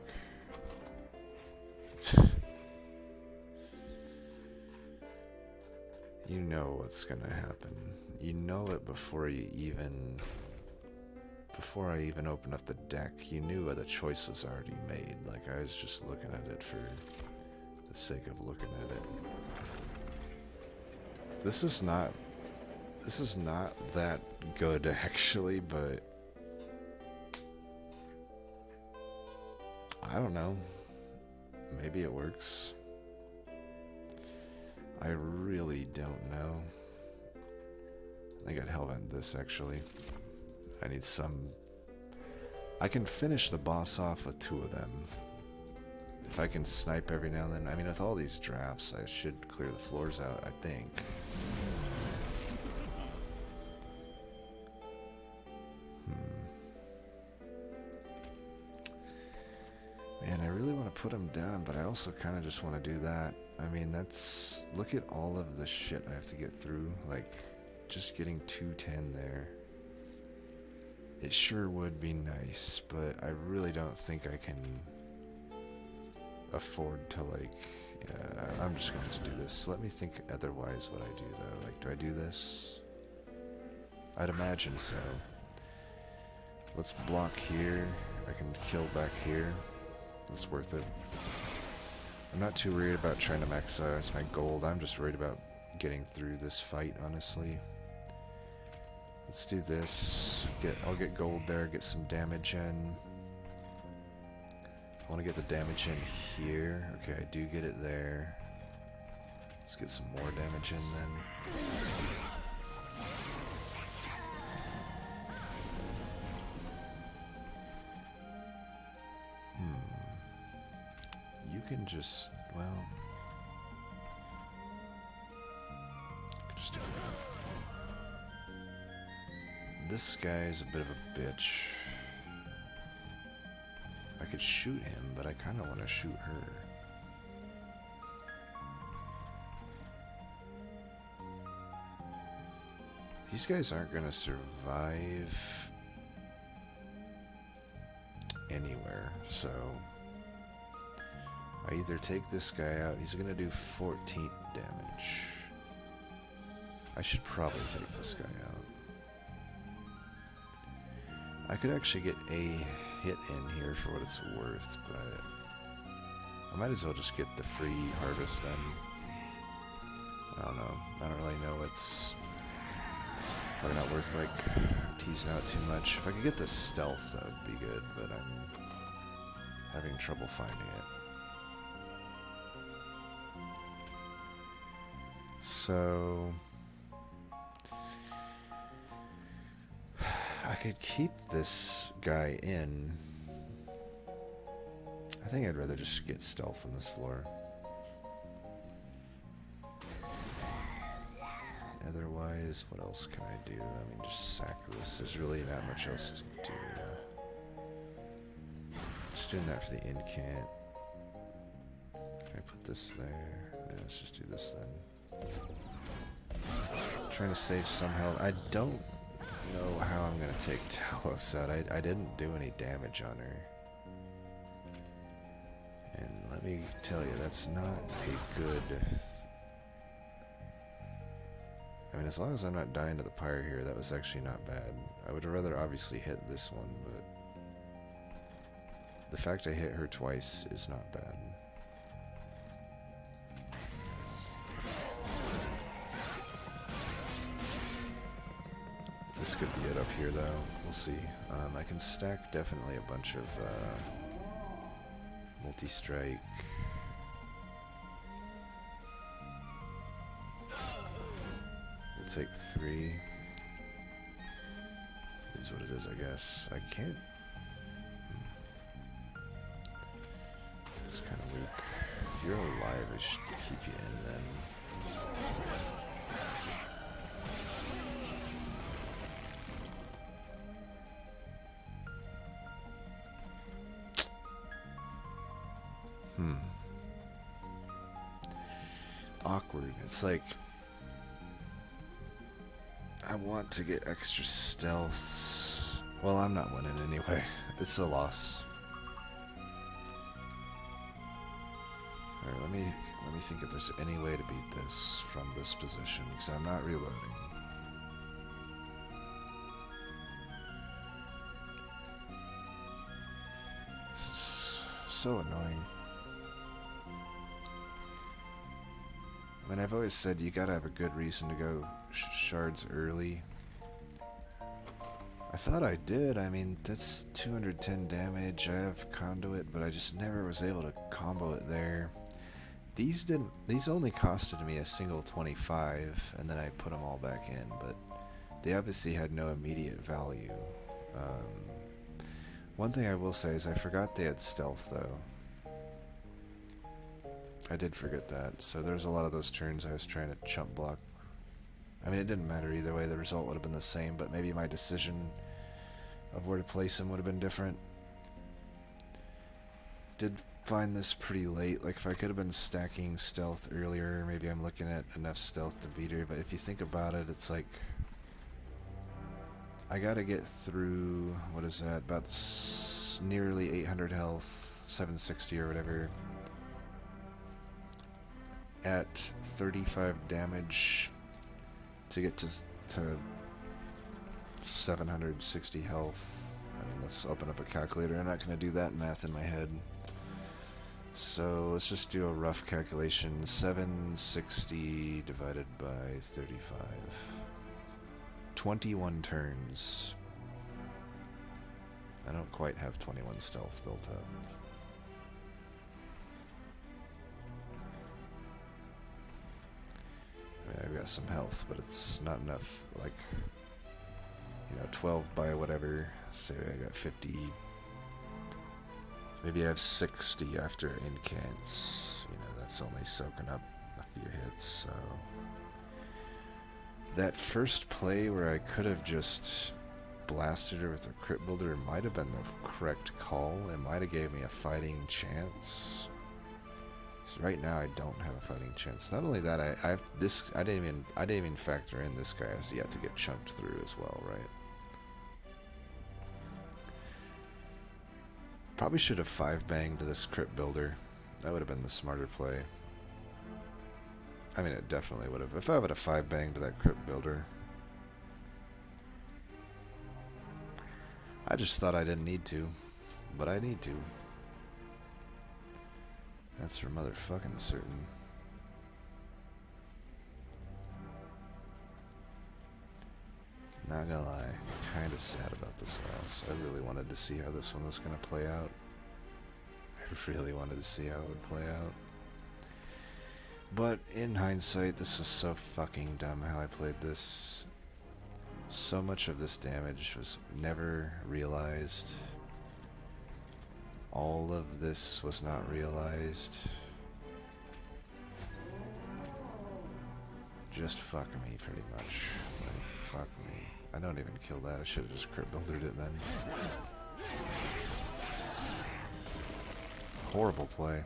You know what's gonna happen. You know it before I even opened up the deck. You knew the choice was already made. Like, I was just looking at it for the sake of looking at it. This is not that good, actually, but I don't know. Maybe it works. I really don't know. I think I'd Hellvent this, actually. I need some... I can finish the boss off with 2 of them. If I can snipe every now and then. I mean, with all these drafts, I should clear the floors out, I think. Man, I really want to put him down, but I also kind of just want to do that. I mean, that's... Look at all of the shit I have to get through. Like, just getting 210 there. It sure would be nice, but I really don't think I can afford to, like... I'm just going to do this. Let me think otherwise what I do, though. Like, do I do this? I'd imagine so. Let's block here. I can kill back here. It's worth it. I'm not too worried about trying to maximize my gold. I'm just worried about getting through this fight, honestly. Let's do this. I'll get gold there, get some damage in. I want to get the damage in here. Okay, I do get it there. Let's get some more damage in then. You can just, well... just do that. This guy's a bit of a bitch. I could shoot him, but I kind of want to shoot her. These guys aren't going to survive anywhere, so I either take this guy out. He's going to do 14 damage. I should probably take this guy out. I could actually get a hit in here for what it's worth, but I might as well just get the free harvest then. I don't know. I don't really know. It's probably not worth like teasing out too much. If I could get the stealth, that would be good, but I'm having trouble finding it. So I could keep this guy in. I think I'd rather just get stealth on this floor. Otherwise, what else can I do? I mean, just sack this. There's really not much else to do. Just doing that for the incant. Can I put this there? Yeah, let's just do this then. Trying to save some health. I don't know how I'm gonna take Talos out. I didn't do any damage on her. And let me tell you, that's not a good... I mean, as long as I'm not dying to the pyre here, that was actually not bad. I would rather obviously hit this one, but the fact I hit her twice is not bad. This could be it up here, though. We'll see. I can stack definitely a bunch of multi-strike. We'll take 3. Is what it is, I guess. I can't... It's kind of weak. If you're alive, I should keep you in then. Awkward. It's like... I want to get extra stealth. Well, I'm not winning anyway. It's a loss. Alright, let me think if there's any way to beat this from this position, because I'm not reloading. This is so annoying. I mean, I've always said you gotta have a good reason to go shards early. I thought I did. I mean, that's 210 damage. I have conduit, but I just never was able to combo it there. These only costed me a single 25, and then I put them all back in, but they obviously had no immediate value. One thing I will say is I forgot they had stealth, though. I did forget that, so there's a lot of those turns I was trying to chump block. I mean, it didn't matter either way, the result would have been the same, but maybe my decision of where to place him would have been different. Did find this pretty late. Like, if I could have been stacking stealth earlier, maybe I'm looking at enough stealth to beat her. But if you think about it, it's like I gotta get through, what is that, about nearly 800 health, 760 or whatever, at 35 damage to get to 760 health. I mean, let's open up a calculator. I'm not going to do that math in my head. So let's just do a rough calculation. 760 divided by 35. 21 turns. I don't quite have 21 stealth built up. I mean, I've got some health, but it's not enough. Like, you know, 12 by whatever. Say I got 50. Maybe I have 60 after incants. You know, that's only soaking up a few hits, so. That first play where I could have just blasted her with a crit builder might have been the correct call. It might have gave me a fighting chance. Because right now I don't have a fighting chance. Not only that, I have this. I didn't even factor in this guy has yet to get chunked through as well, right? Probably should have 5-banged this crit builder. That would have been the smarter play. I mean, it definitely would have. If I would have 5-banged that crit builder. I just thought I didn't need to. But I need to. That's for motherfucking certain. Not gonna lie, I'm kinda sad about this loss. I really wanted to see how this one was gonna play out. I really wanted to see how it would play out. But in hindsight, this was so fucking dumb how I played this. So much of this damage was never realized. All of this was not realized. Just fuck me, pretty much. Like, fuck me. I don't even kill that. I should have just crit buildered it then. Horrible play.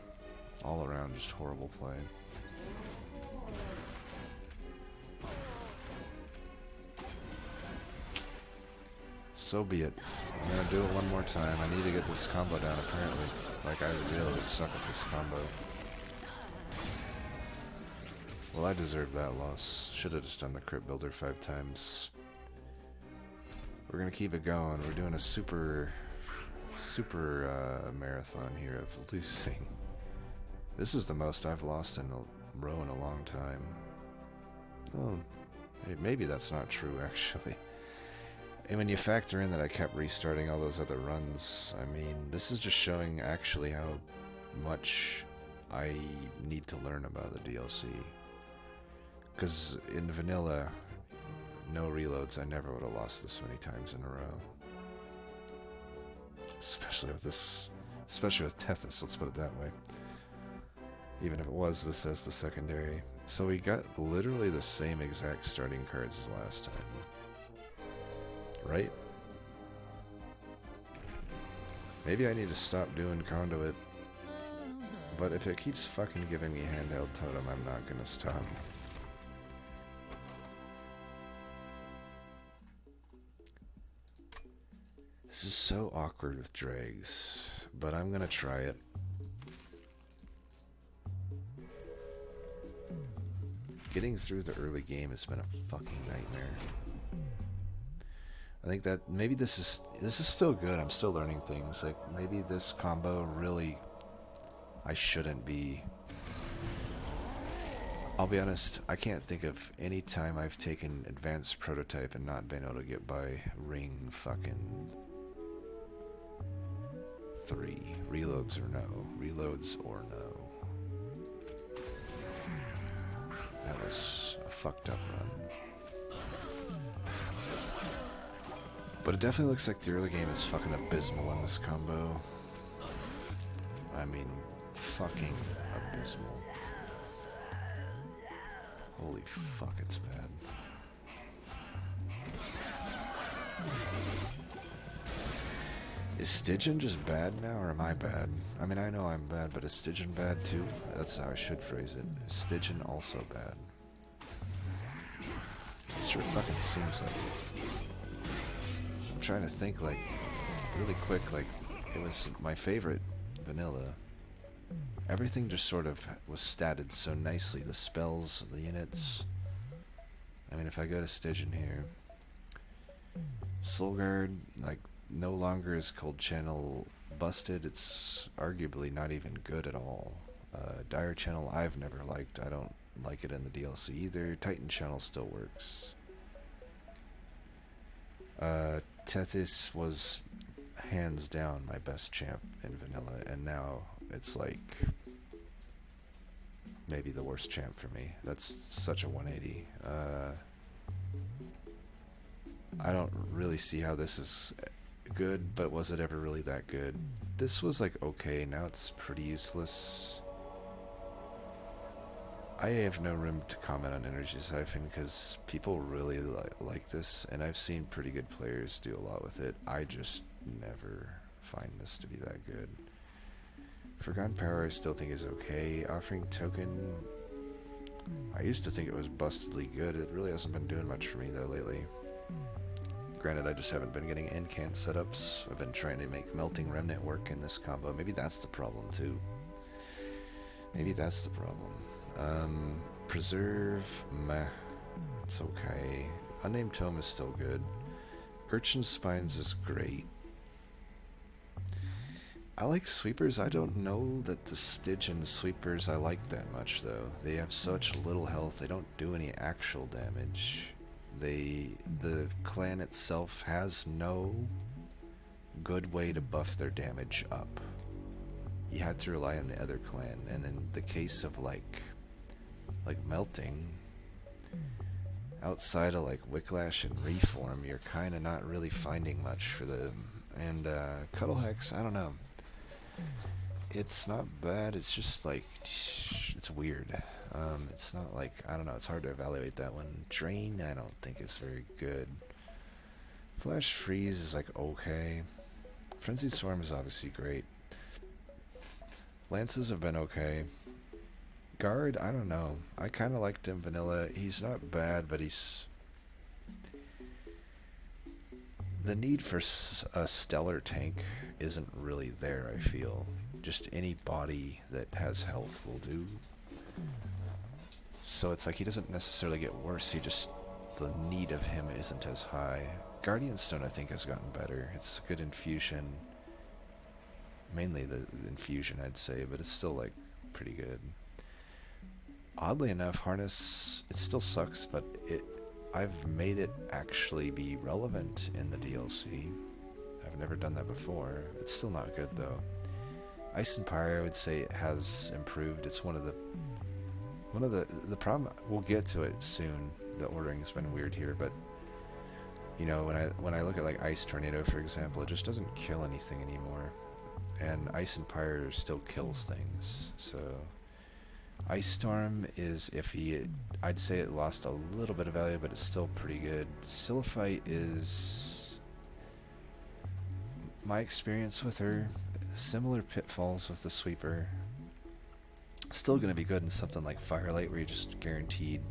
All around, just horrible play. So be it. I'm gonna do it one more time. I need to get this combo down, apparently. Like, I really suck at this combo. Well, I deserve that loss. Should have just done the crit builder 5 times. We're gonna keep it going. We're doing a super marathon here of losing. This is the most I've lost in a row in a long time. Oh, maybe that's not true, actually. And when you factor in that I kept restarting all those other runs, I mean, this is just showing actually how much I need to learn about the DLC. Because in vanilla, no reloads, I never would have lost this many times in a row. Especially with this, especially with Tethys, let's put it that way. Even if it was this as the secondary. So we got literally the same exact starting cards as last time. Right? Maybe I need to stop doing conduit. But if it keeps fucking giving me handheld totem, I'm not gonna stop. This is so awkward with dregs, but I'm gonna try it. Getting through the early game has been a fucking nightmare. I think that maybe this is still good. I'm still learning things. Like, maybe this combo really, I shouldn't be. I'll be honest, I can't think of any time I've taken advanced prototype and not been able to get by ring fucking 3. Reloads or no. Reloads or no. That was a fucked up run. But it definitely looks like the early game is fucking abysmal in this combo. I mean, fucking abysmal. Holy fuck, it's bad. Is Stygian just bad now, or am I bad? I mean, I know I'm bad, but is Stygian bad too? That's how I should phrase it. Is Stygian also bad? It sure fucking seems like it. I'm trying to think, like, really quick, like, it was my favorite vanilla. Everything just sort of was statted so nicely. The spells, the units. I mean, if I go to Stygian here, Soulguard, like, no longer is Cold Channel busted. It's arguably not even good at all. Dire Channel I've never liked. I don't like it in the DLC either. Titan Channel still works. Tethys was hands down my best champ in vanilla, and now it's like maybe the worst champ for me. That's such a 180. I don't really see how this is good, but was it ever really that good? This was like okay, now it's pretty useless. I have no room to comment on Energy Siphon because people really like this, and I've seen pretty good players do a lot with it. I just never find this to be that good. Forgotten Power I still think is okay. Offering Token, I used to think it was bustedly good. It really hasn't been doing much for me though lately. Granted, I just haven't been getting incant setups. I've been trying to make Melting Remnant work in this combo. Maybe that's the problem too. Maybe that's the problem. Preserve, meh, it's okay. Unnamed Tome is still good. Urchin Spines is great. I like sweepers. I don't know that the Stygian sweepers I like that much though. They have such little health. They don't do any actual damage. The clan itself has no good way to buff their damage up. You had to rely on the other clan, and in the case of like Melting, outside of like Wicklash and Reform, you're kind of not really finding much for them. And Cuddle Hex, I don't know. It's not bad, it's just like, it's weird. It's not like, I don't know, it's hard to evaluate that one. Drain, I don't think is very good. Flash Freeze is like okay. Frenzied Swarm is obviously great. Lances have been okay. Guard, I don't know. I kind of liked him vanilla. He's not bad, but he's... The need for a stellar tank isn't really there, I feel. Just any body that has health will do. So it's like he doesn't necessarily get worse, he just... The need of him isn't as high. Guardian Stone, I think, has gotten better. It's a good infusion. Mainly the infusion, I'd say, but it's still, like, pretty good. Oddly enough, Harness, it still sucks, but I've made it actually be relevant in the DLC. I've never done that before. It's still not good, though. Ice and Pyre, I would say, it has improved. It's one of the problem, we'll get to it soon. The ordering's been weird here, but you know, when I look at like Ice Tornado, for example, it just doesn't kill anything anymore. And Ice and Pyre still kills things, so... Ice Storm is iffy. I'd say it lost a little bit of value, but it's still pretty good. Silliphite is... My experience with her, similar pitfalls with the Sweeper. Still going to be good in something like Firelight, where you're just guaranteed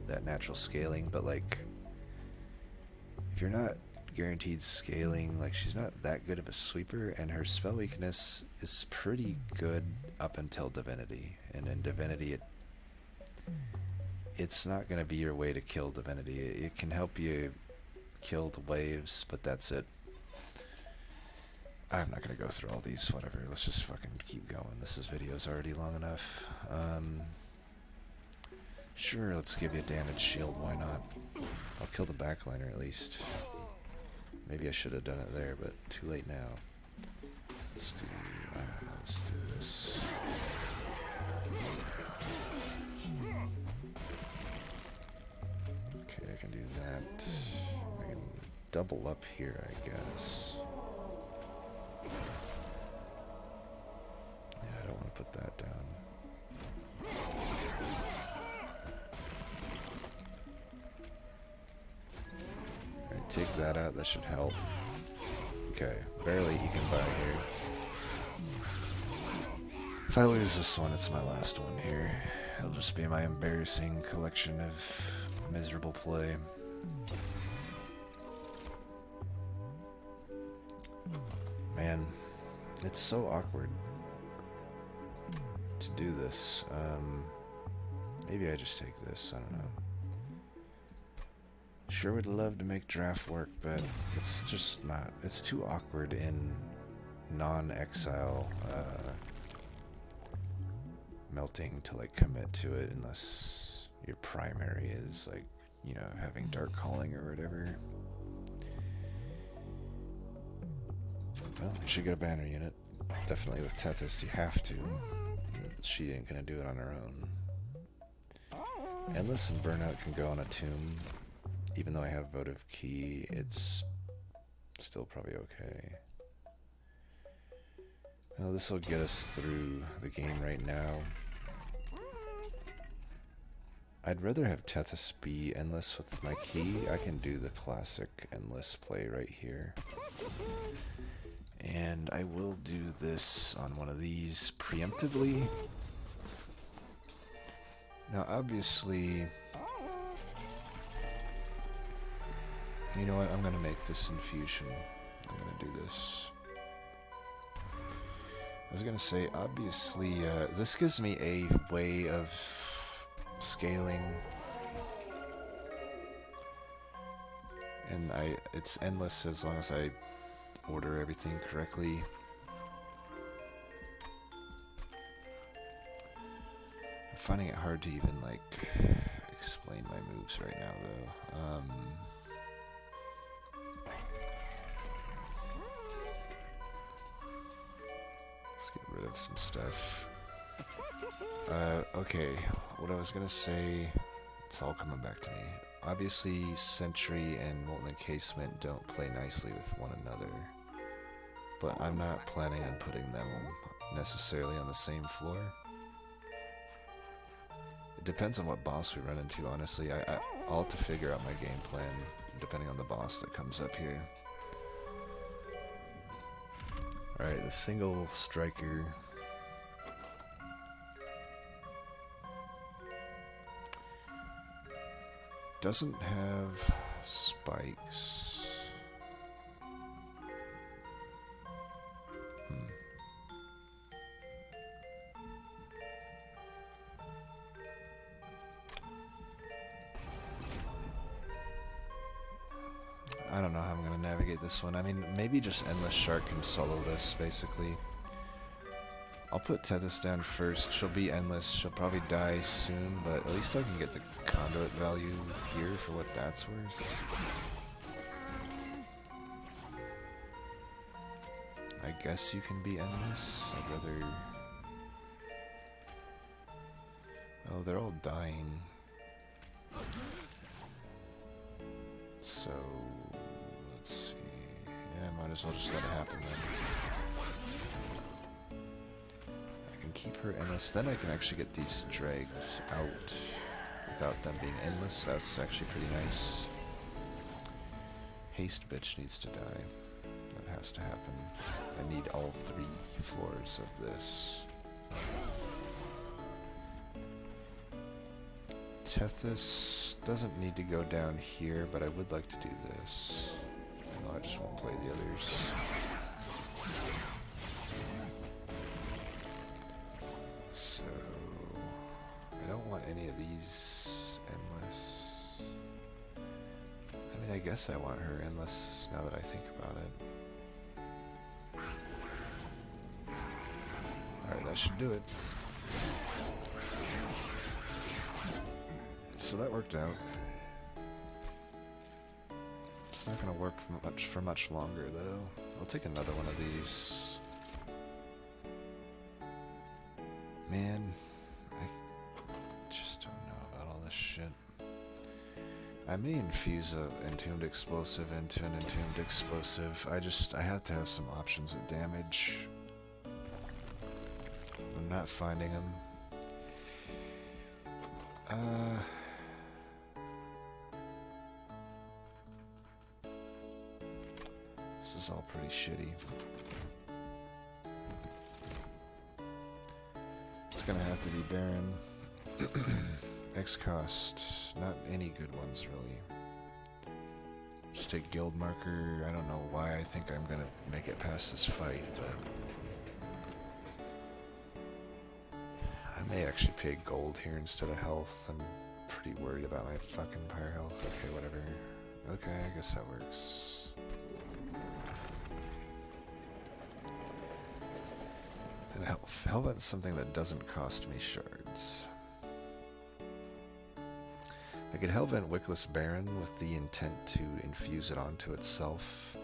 that natural scaling, but like... If you're not guaranteed scaling, like she's not that good of a sweeper, and her spell weakness is pretty good up until Divinity. And in Divinity, it's not going to be your way to kill Divinity. It can help you kill the waves, but that's it. I'm not going to go through all these, whatever. Let's just fucking keep going. This video's already long enough. Sure, let's give you a damage shield, why not? I'll kill the backliner at least. Maybe I should have done it there, but too late now. Let's do this. Okay, I can do that. I can double up here, I guess. Yeah, I don't want to put that down. Take that out, that should help. Okay, barely he can buy here. If I lose this one, it's my last one here. It'll just be my embarrassing collection of miserable play. Man, it's so awkward to do this. Maybe I just take this, I don't know. Sure would love to make draft work, but it's just not. It's too awkward in non-exile melting to like commit to it unless your primary is like, you know, having dark calling or whatever. Well, you should get a banner unit. Definitely with Tethys, you have to. She ain't gonna do it on her own. Endless and Burnout can go on a tomb. Even though I have Votive Key, it's still probably okay. Well, this will get us through the game right now. I'd rather have Tethys be Endless with my key. I can do the classic Endless play right here. And I will do this on one of these preemptively. Now, obviously, you know what? I'm going to make this infusion. I'm going to do this. I was going to say, obviously, this gives me a way of scaling. And it's endless as long as I order everything correctly. I'm finding it hard to even, like, explain my moves right now, though. Let's get rid of some stuff. Okay, what I was gonna say, it's all coming back to me. Obviously, Sentry and Molten Encasement don't play nicely with one another, but I'm not planning on putting them necessarily on the same floor. It depends on what boss we run into, honestly. I'll have to figure out my game plan depending on the boss that comes up here. Alright, the single striker. Doesn't have spikes. I don't know how I'm going to navigate this one. I mean, maybe just Endless Shark can solo this, basically. I'll put Tethys down first. She'll be Endless. She'll probably die soon, but at least I can get the conduit value here for what that's worth. I guess you can be Endless. I'd rather... Oh, they're all dying. So... let's see... yeah, might as well just let it happen then. I can keep her endless, then I can actually get these dregs out without them being endless. That's actually pretty nice. Haste bitch needs to die. That has to happen. I need all 3 floors of this. Tethys doesn't need to go down here, but I would like to do this. No, I just won't play the others. So, I don't want any of these endless. I mean, I guess I want her endless now that I think about it. Alright, that should do it. So that worked out. It's not gonna work for much longer though. I'll take another one of these. Man, I just don't know about all this shit. I may infuse a entombed explosive into an entombed explosive. I have to have some options of damage. I'm not finding them. This is all pretty shitty. It's gonna have to be Baron. X cost. Not any good ones, really. Just take Guild Marker. I don't know why I think I'm gonna make it past this fight, but I may actually pay gold here instead of health. I'm pretty worried about my fucking pyre health. Okay, whatever. Okay, I guess that works. And Hellvent's something that doesn't cost me shards. I could Hellvent Wickless Baron with the intent to infuse it onto itself.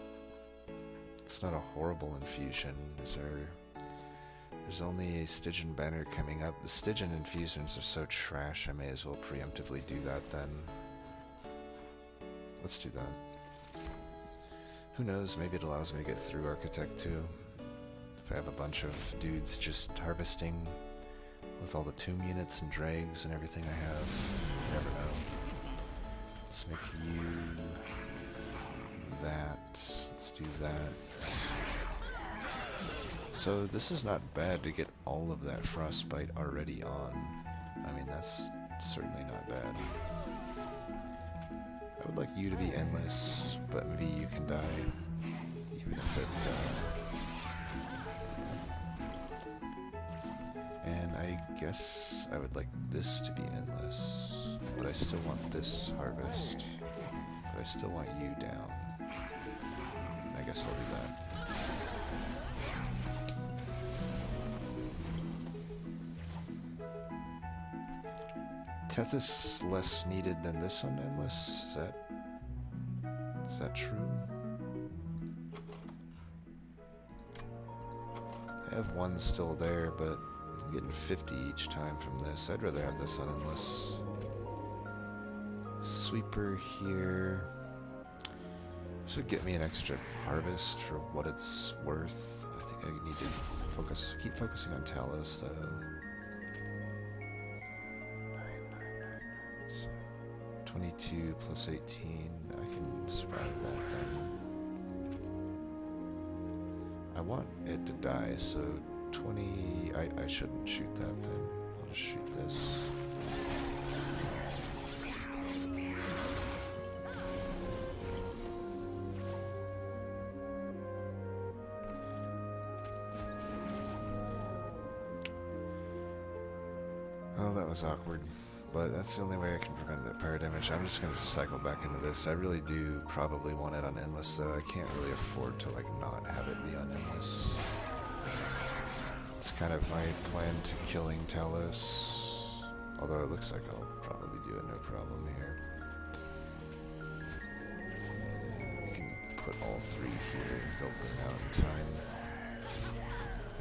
It's not a horrible infusion. There's only a Stygian banner coming up. The Stygian infusions are so trash, I may as well preemptively do that then. Let's do that. Who knows, maybe it allows me to get through Architect too. If I have a bunch of dudes just harvesting with all the tomb units and dregs and everything I have, you never know. Let's make you that. Let's do that. So this is not bad to get all of that frostbite already on. I mean, that's certainly not bad. I would like you to be endless, but maybe you can die, even if it... And I guess I would like this to be endless, but I still want this harvest, but I still want you down. I guess I'll do that. Tethys less needed than this on endless? Is that true? I have one still there, but I'm getting 50 each time from this. I'd rather have this on endless. Sweeper here. This would get me an extra harvest for what it's worth. I think I need to keep focusing on Talos though. 22 plus 18, I can survive that then. I want it to die, so 20, I shouldn't shoot that then. I'll just shoot this. Oh, that was awkward. But that's the only way I can prevent that pyre damage. I'm just going to cycle back into this. I really do probably want it on endless, so I can't really afford to like not have it be on endless. It's kind of my plan to killing Talos, although it looks like I'll probably do it no problem here. We can put all three here, they'll burn out in time.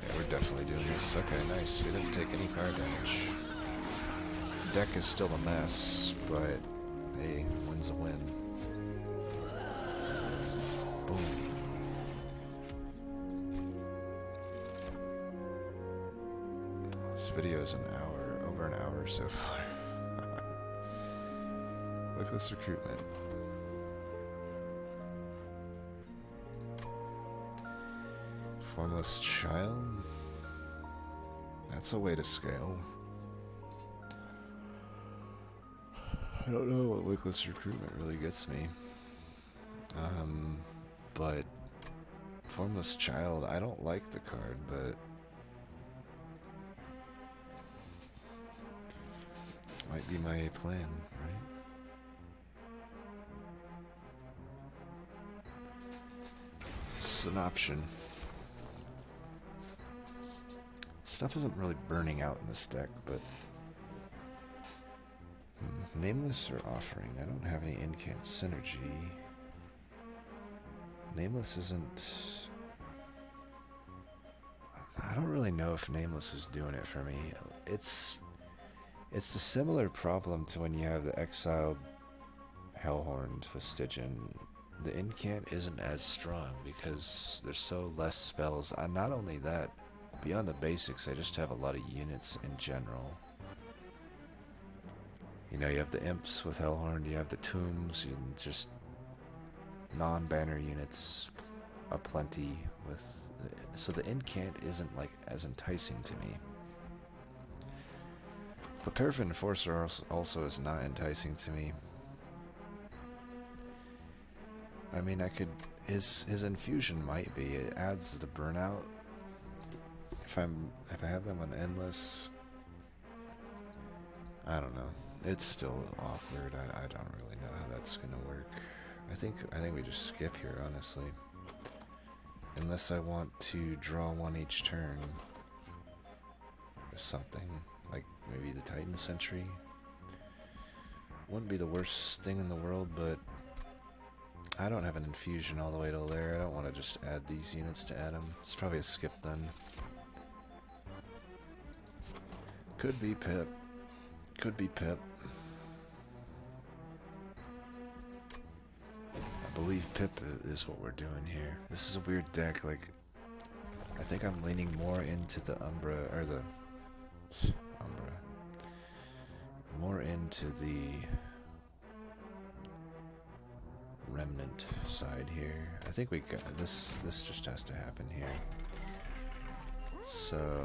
Yeah, we're definitely doing this. Okay, nice. We didn't take any pyre damage. Deck is still a mess, but hey, win's a win. Boom. This video is over an hour so far. Look at this recruitment. Formless child? That's a way to scale. I don't know what Wickless recruitment really gets me. But Formless Child, I don't like the card, but might be my plan, right? It's an option. Stuff isn't really burning out in this deck, but Nameless or Offering? I don't have any incant synergy. Nameless isn't... I don't really know if Nameless is doing it for me. It's a similar problem to when you have the exiled Hellhorned with Stygian. The incant isn't as strong because there's so less spells. Not only that, beyond the basics, I just have a lot of units in general. You know, you have the imps with Hellhorn, you have the tombs, you just non-banner units, aplenty with, so the incant isn't like as enticing to me. But Paraffin Enforcer also is not enticing to me. I mean, I could, his infusion might be, it adds the burnout. If I have them on endless, I don't know. It's still awkward. I don't really know how that's gonna work. I think we just skip here, honestly. Unless I want to draw one each turn. Or something. Like maybe the Titan Sentry. Wouldn't be the worst thing in the world, but I don't have an infusion all the way to there. I don't want to just add these units to add them. It's probably a skip then. Could be Pip. Could be Pip. I believe Pip is what we're doing here. This is a weird deck, like, I think I'm leaning more into the Umbra, or the Umbra, more into the Remnant side here. I think we got, this just has to happen here. So,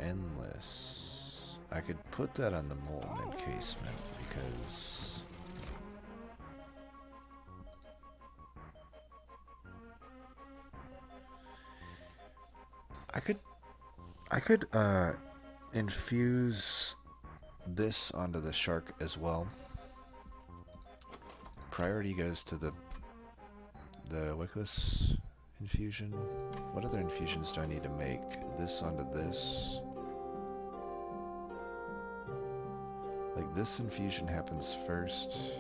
Endless. I could put that on the Molten Encasement, because I could infuse this onto the Shark as well. Priority goes to the Wickless infusion. What other infusions do I need to make? This onto this. Like, this infusion happens first.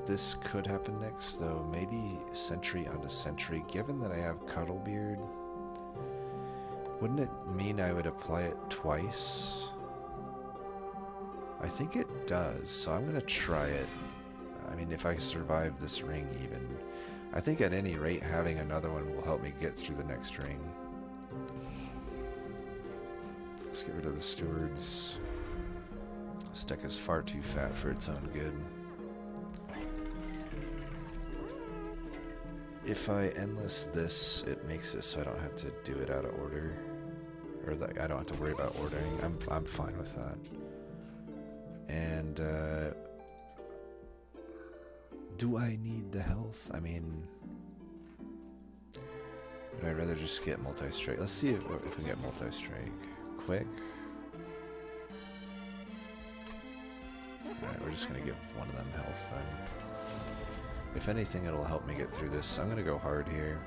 This could happen next, though. Maybe Sentry onto Sentry. Given that I have Cuddlebeard, wouldn't it mean I would apply it twice? I think it does, so I'm gonna try it. I mean, if I survive this ring even. I think at any rate having another one will help me get through the next ring. Let's get rid of the Stewards. This deck is far too fat for its own good. If I endless this, it makes it so I don't have to do it out of order. Or like, I don't have to worry about ordering. I'm fine with that. And do I need the health? I mean, would I rather just get multi-strike? Let's see if we can get multi-strike. Quick. Alright, we're just gonna give one of them health then. If anything, it'll help me get through this. I'm gonna go hard here.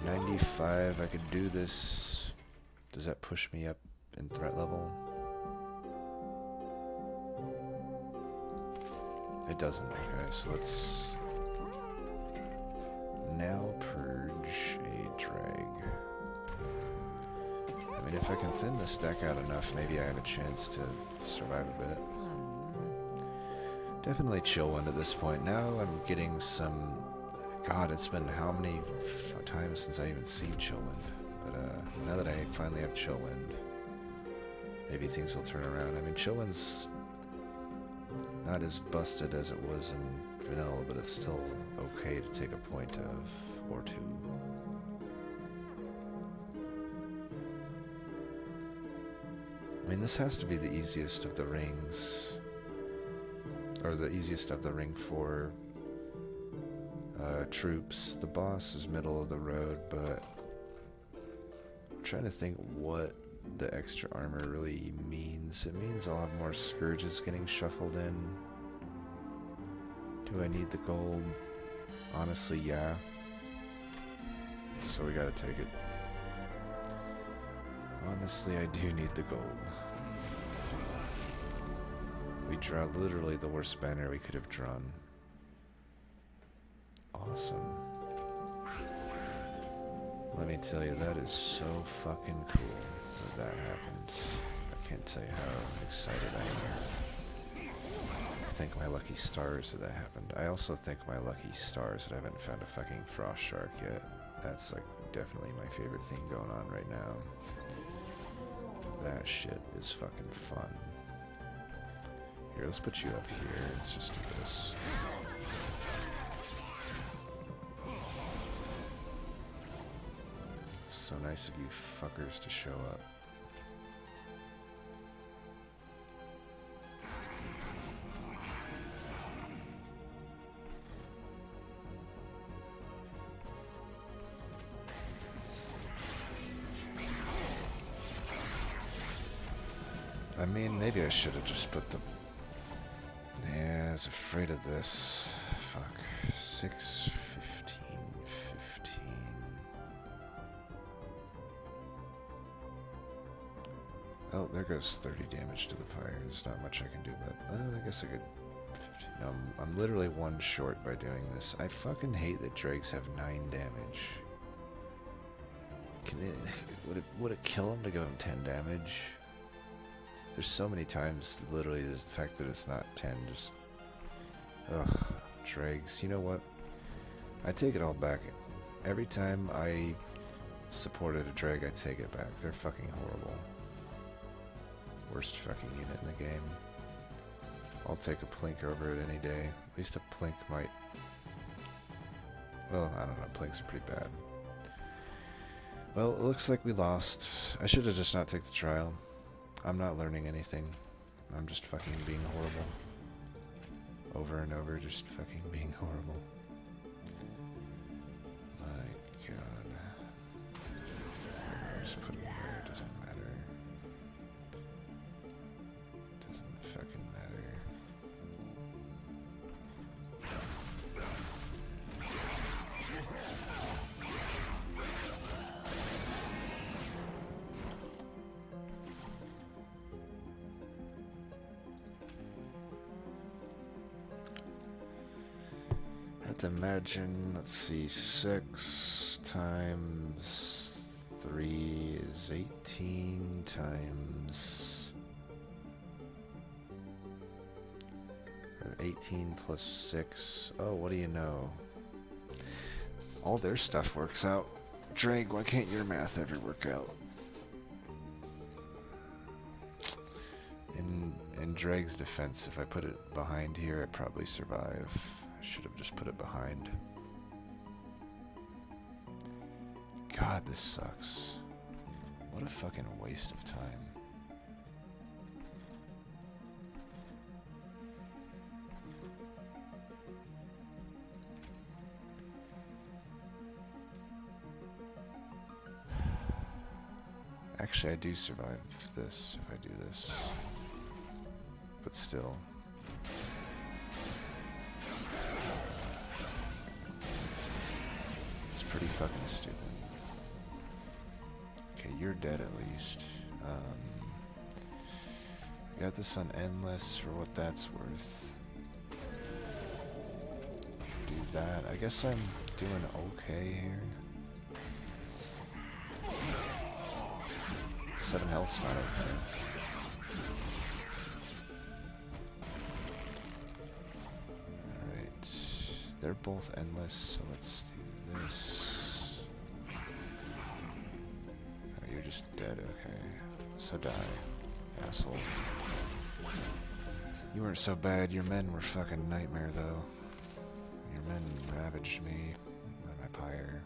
95, I could do this. Does that push me up in threat level? It doesn't. Okay, so let's now purge a drag. I mean, if I can thin this deck out enough, maybe I have a chance to survive a bit. Definitely Chillwind at this point. Now I'm getting some... God, it's been how many times since I even seen Chillwind. But now that I finally have Chillwind, maybe things will turn around. I mean, Chillwind's not as busted as it was in vanilla, but it's still okay to take a point of, or two. I mean, this has to be the easiest of the rings. Or the easiest of the ring 4 troops. The boss is middle of the road, but I'm trying to think what the extra armor really means. It means I'll have more scourges getting shuffled in. Do I need the gold? Honestly, yeah. So we gotta take it. Honestly, I do need the gold. We draw literally the worst banner we could have drawn. Awesome. Let me tell you, that is so fucking cool that happened. I can't tell you how excited I am. I thank my lucky stars that happened. I also thank my lucky stars that I haven't found a fucking frost shark yet. That's like definitely my favorite thing going on right now. That shit is fucking fun. Here, let's put you up here. Let's just do this. So nice of you fuckers to show up. I mean, maybe I should have just put the... Yeah, I was afraid of this. Fuck. 6, 15, 15... Oh, there goes 30 damage to the fire. There's not much I can do, but I guess I could... 15. No, I'm literally one short by doing this. I fucking hate that dregs have 9 damage. Can it... Would it kill him to give him 10 damage? There's so many times, literally, the fact that it's not 10 just... Ugh, dregs. You know what? I take it all back. Every time I supported a dreg, I take it back. They're fucking horrible. Worst fucking unit in the game. I'll take a plink over it any day. At least a plink might... Well, I don't know. Plinks are pretty bad. Well, it looks like we lost. I should have just not taken the trial. I'm not learning anything. I'm just fucking being horrible. Over and over, just fucking being horrible. My god. I'll just put it there, it doesn't matter. Doesn't fucking matter. Imagine, let's see, 6 times 3 is 18 times... Or 18 plus 6. Oh, what do you know? All their stuff works out. Drake, why can't your math ever work out? In Drake's defense, if I put it behind here, I'd probably survive. I should have just put it behind. God, this sucks. What a fucking waste of time. Actually, I do survive this if I do this. But still. It's pretty fucking stupid. Okay, you're dead at least. I got this on endless for what that's worth. Do that. I guess I'm doing okay here. 7 health's not okay. Alright. They're both endless, so let's do this. Oh, you're just dead, okay. So die, asshole. You weren't so bad, your men were fucking nightmare though. Your men ravaged me on my pyre.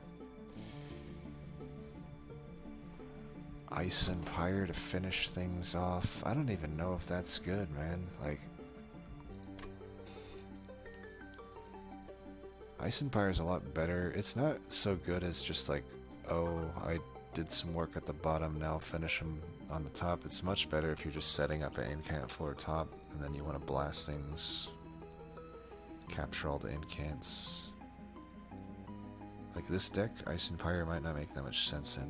Ice and Pyre to finish things off. I don't even know if that's good, man. Like, Ice and Pyre is a lot better. It's not so good as just like, oh, I did some work at the bottom, now finish them on the top. It's much better if you're just setting up an incant floor top, and then you want to blast things, capture all the incants. Like this deck, Ice and Pyre might not make that much sense in.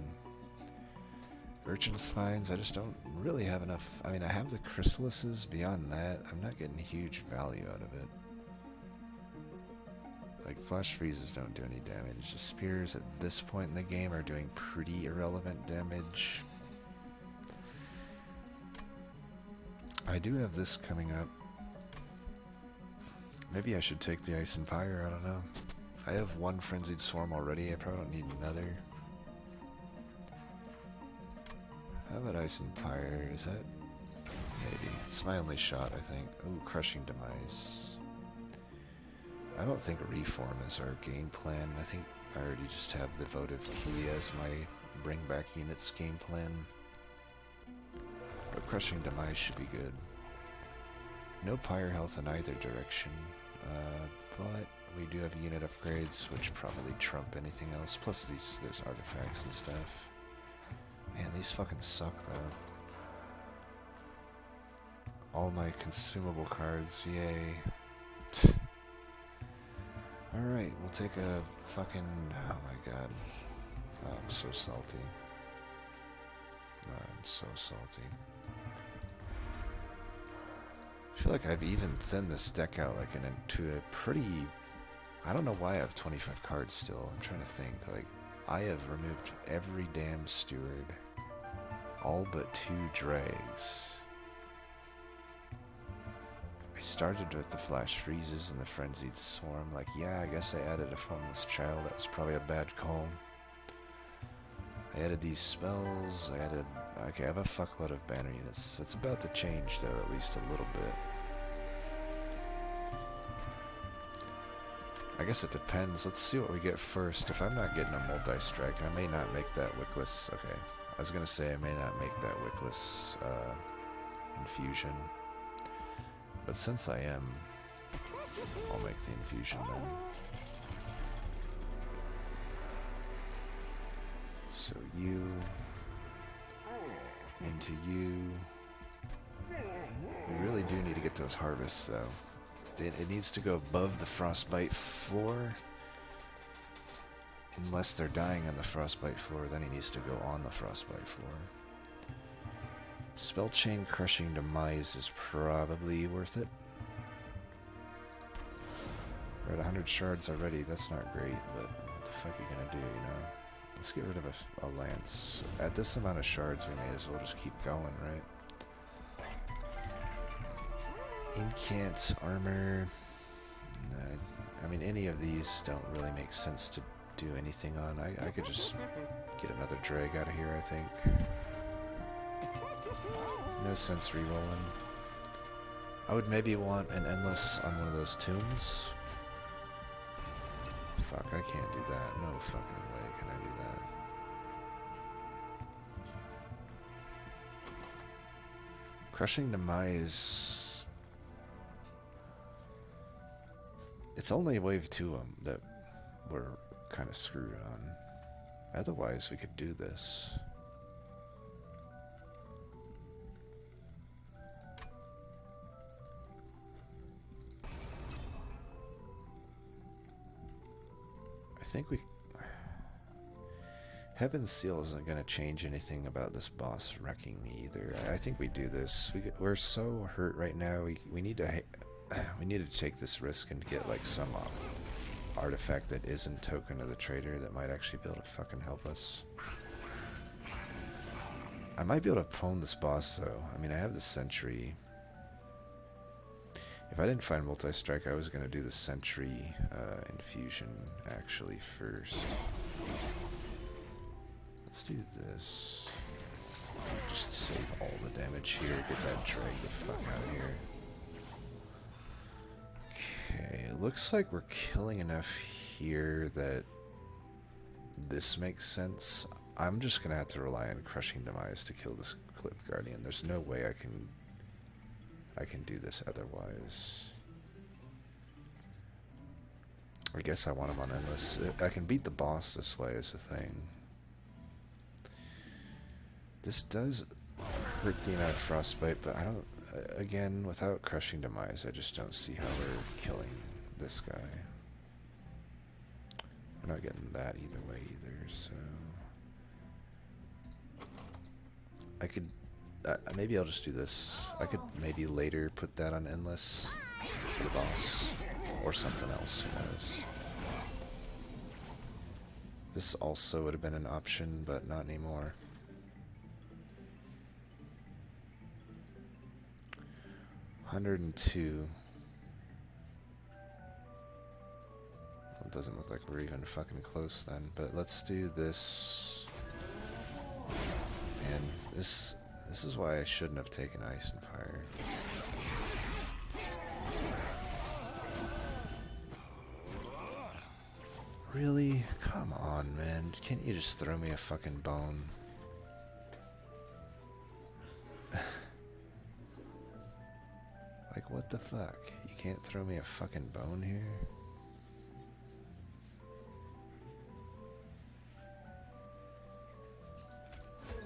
Urchin Spines, I just don't really have enough. I mean, I have the Chrysalises. Beyond that, I'm not getting huge value out of it. Like, Flash Freezes don't do any damage. The Spears at this point in the game are doing pretty irrelevant damage. I do have this coming up. Maybe I should take the Ice and Pyre, I don't know. I have one Frenzied Swarm already, I probably don't need another. How about Ice and Pyre? Is that... Maybe. It's my only shot, I think. Ooh, Crushing Demise. I don't think Reform is our game plan. I think I already just have the Votive Key as my bring back units game plan. But Crushing Demise should be good. No pyre health in either direction, but we do have unit upgrades, which probably trump anything else. Plus there's artifacts and stuff. Man, these fucking suck though. All my consumable cards, yay. Alright, we'll take a fucking... oh my god. Oh, I'm so salty. I'm so salty. I feel like I've even thinned this deck out like into a pretty... I don't know why I have 25 cards still. I'm trying to think. Like, I have removed every damn steward. All but 2 drags. I started with the Flash Freezes and the Frenzied Swarm. Like, yeah, I guess I added a Formless Child. That was probably a bad call. I added these spells. I added... okay, I have a fuckload of banner units. It's about to change, though, at least a little bit. I guess it depends. Let's see what we get first. If I'm not getting a multi-strike, I may not make that Wickless... okay, I was gonna say I may not make that Wickless infusion. But since I am, I'll make the infusion then. So you, into you. We really do need to get those harvests though. It needs to go above the Frostbite floor. Unless they're dying on the Frostbite floor, then he needs to go on the Frostbite floor. Spell Chain Crushing Demise is probably worth it. We're at 100 shards already, that's not great, but what the fuck are you gonna do, you know? Let's get rid of a lance. At this amount of shards, we may as well just keep going, right? Incant, armor... I mean, any of these don't really make sense to do anything on. I could just get another drag out of here, I think. No sense rerolling. I would maybe want an Endless on one of those tombs. Fuck, I can't do that. No fucking way can I do that. Crushing Demise... it's only wave 2 that we're kind of screwed on. Otherwise, we could do this. I think we... Heaven's Seal isn't going to change anything about this boss wrecking me either. I think we do this. We're so hurt right now. We need to take this risk and get like some artifact that isn't Token of the Traitor that might actually be able to fucking help us. I might be able to prone this boss though. I mean, I have the Sentry. If I didn't find multi-strike, I was going to do the Sentry infusion actually first. Let's do this. Just save all the damage here, get that drag the fuck out of here. Okay, it looks like we're killing enough here that this makes sense. I'm just going to have to rely on Crushing Demise to kill this Clipped Guardian. There's no way I can do this otherwise. I guess I want him on Endless. I can beat the boss this way is the thing. This does hurt the amount of Frostbite, but I don't... again, without Crushing Demise, I just don't see how we're killing this guy. We're not getting that either way either, so... I could... maybe I'll just do this. I could maybe later put that on Endless for the boss. Or something else, who knows. This also would have been an option, but not anymore. $102. It doesn't look like we're even fucking close then, but let's do this. And this is why I shouldn't have taken Ice and Fire. Really? Come on, man. Can't you just throw me a fucking bone? Like, what the fuck? You can't throw me a fucking bone here?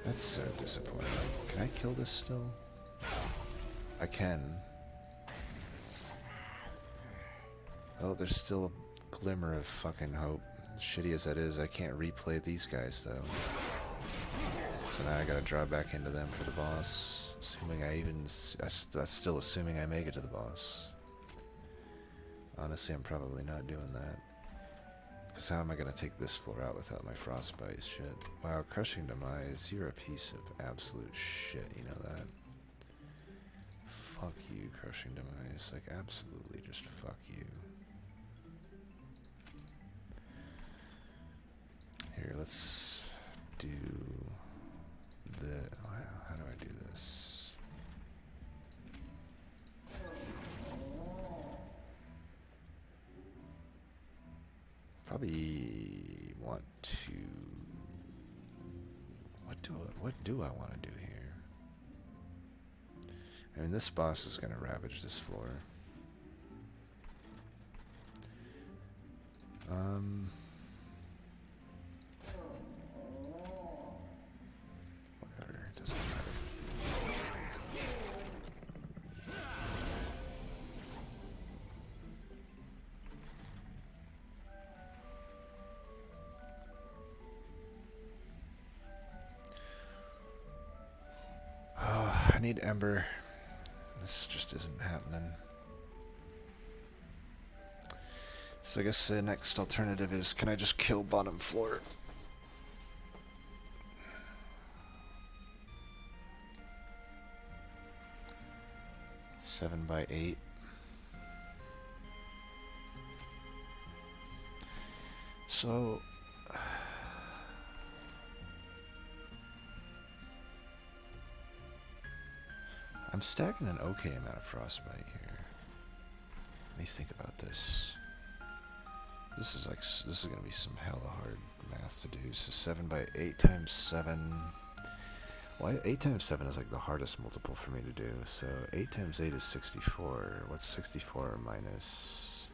That's so disappointing. Can I kill this still? I can. Oh, there's still a glimmer of fucking hope. Shitty as that is, I can't replay these guys though. So now I gotta draw back into them for the boss. Assuming that's still assuming I make it to the boss. Honestly, I'm probably not doing that. Because how am I gonna take this floor out without my frostbite shit? Wow, Crushing Demise, you're a piece of absolute shit, you know that? Fuck you, Crushing Demise. Like, absolutely just fuck you. Here, let's do the... How do I do this? Probably want to... What do I want to do here? I mean, this boss is going to ravage this floor. Whatever, it doesn't matter. Oh, I need Ember. This just isn't happening. So I guess the next alternative is, can I just kill bottom floor? Seven by 8. So I'm stacking an okay amount of frostbite here. Let me think about this. This is gonna be some hella hard math to do. So 7 by 8 times 7. Well, 8 times 7 is like the hardest multiple for me to do. So 8 times 8 is 64. What's 64 minus?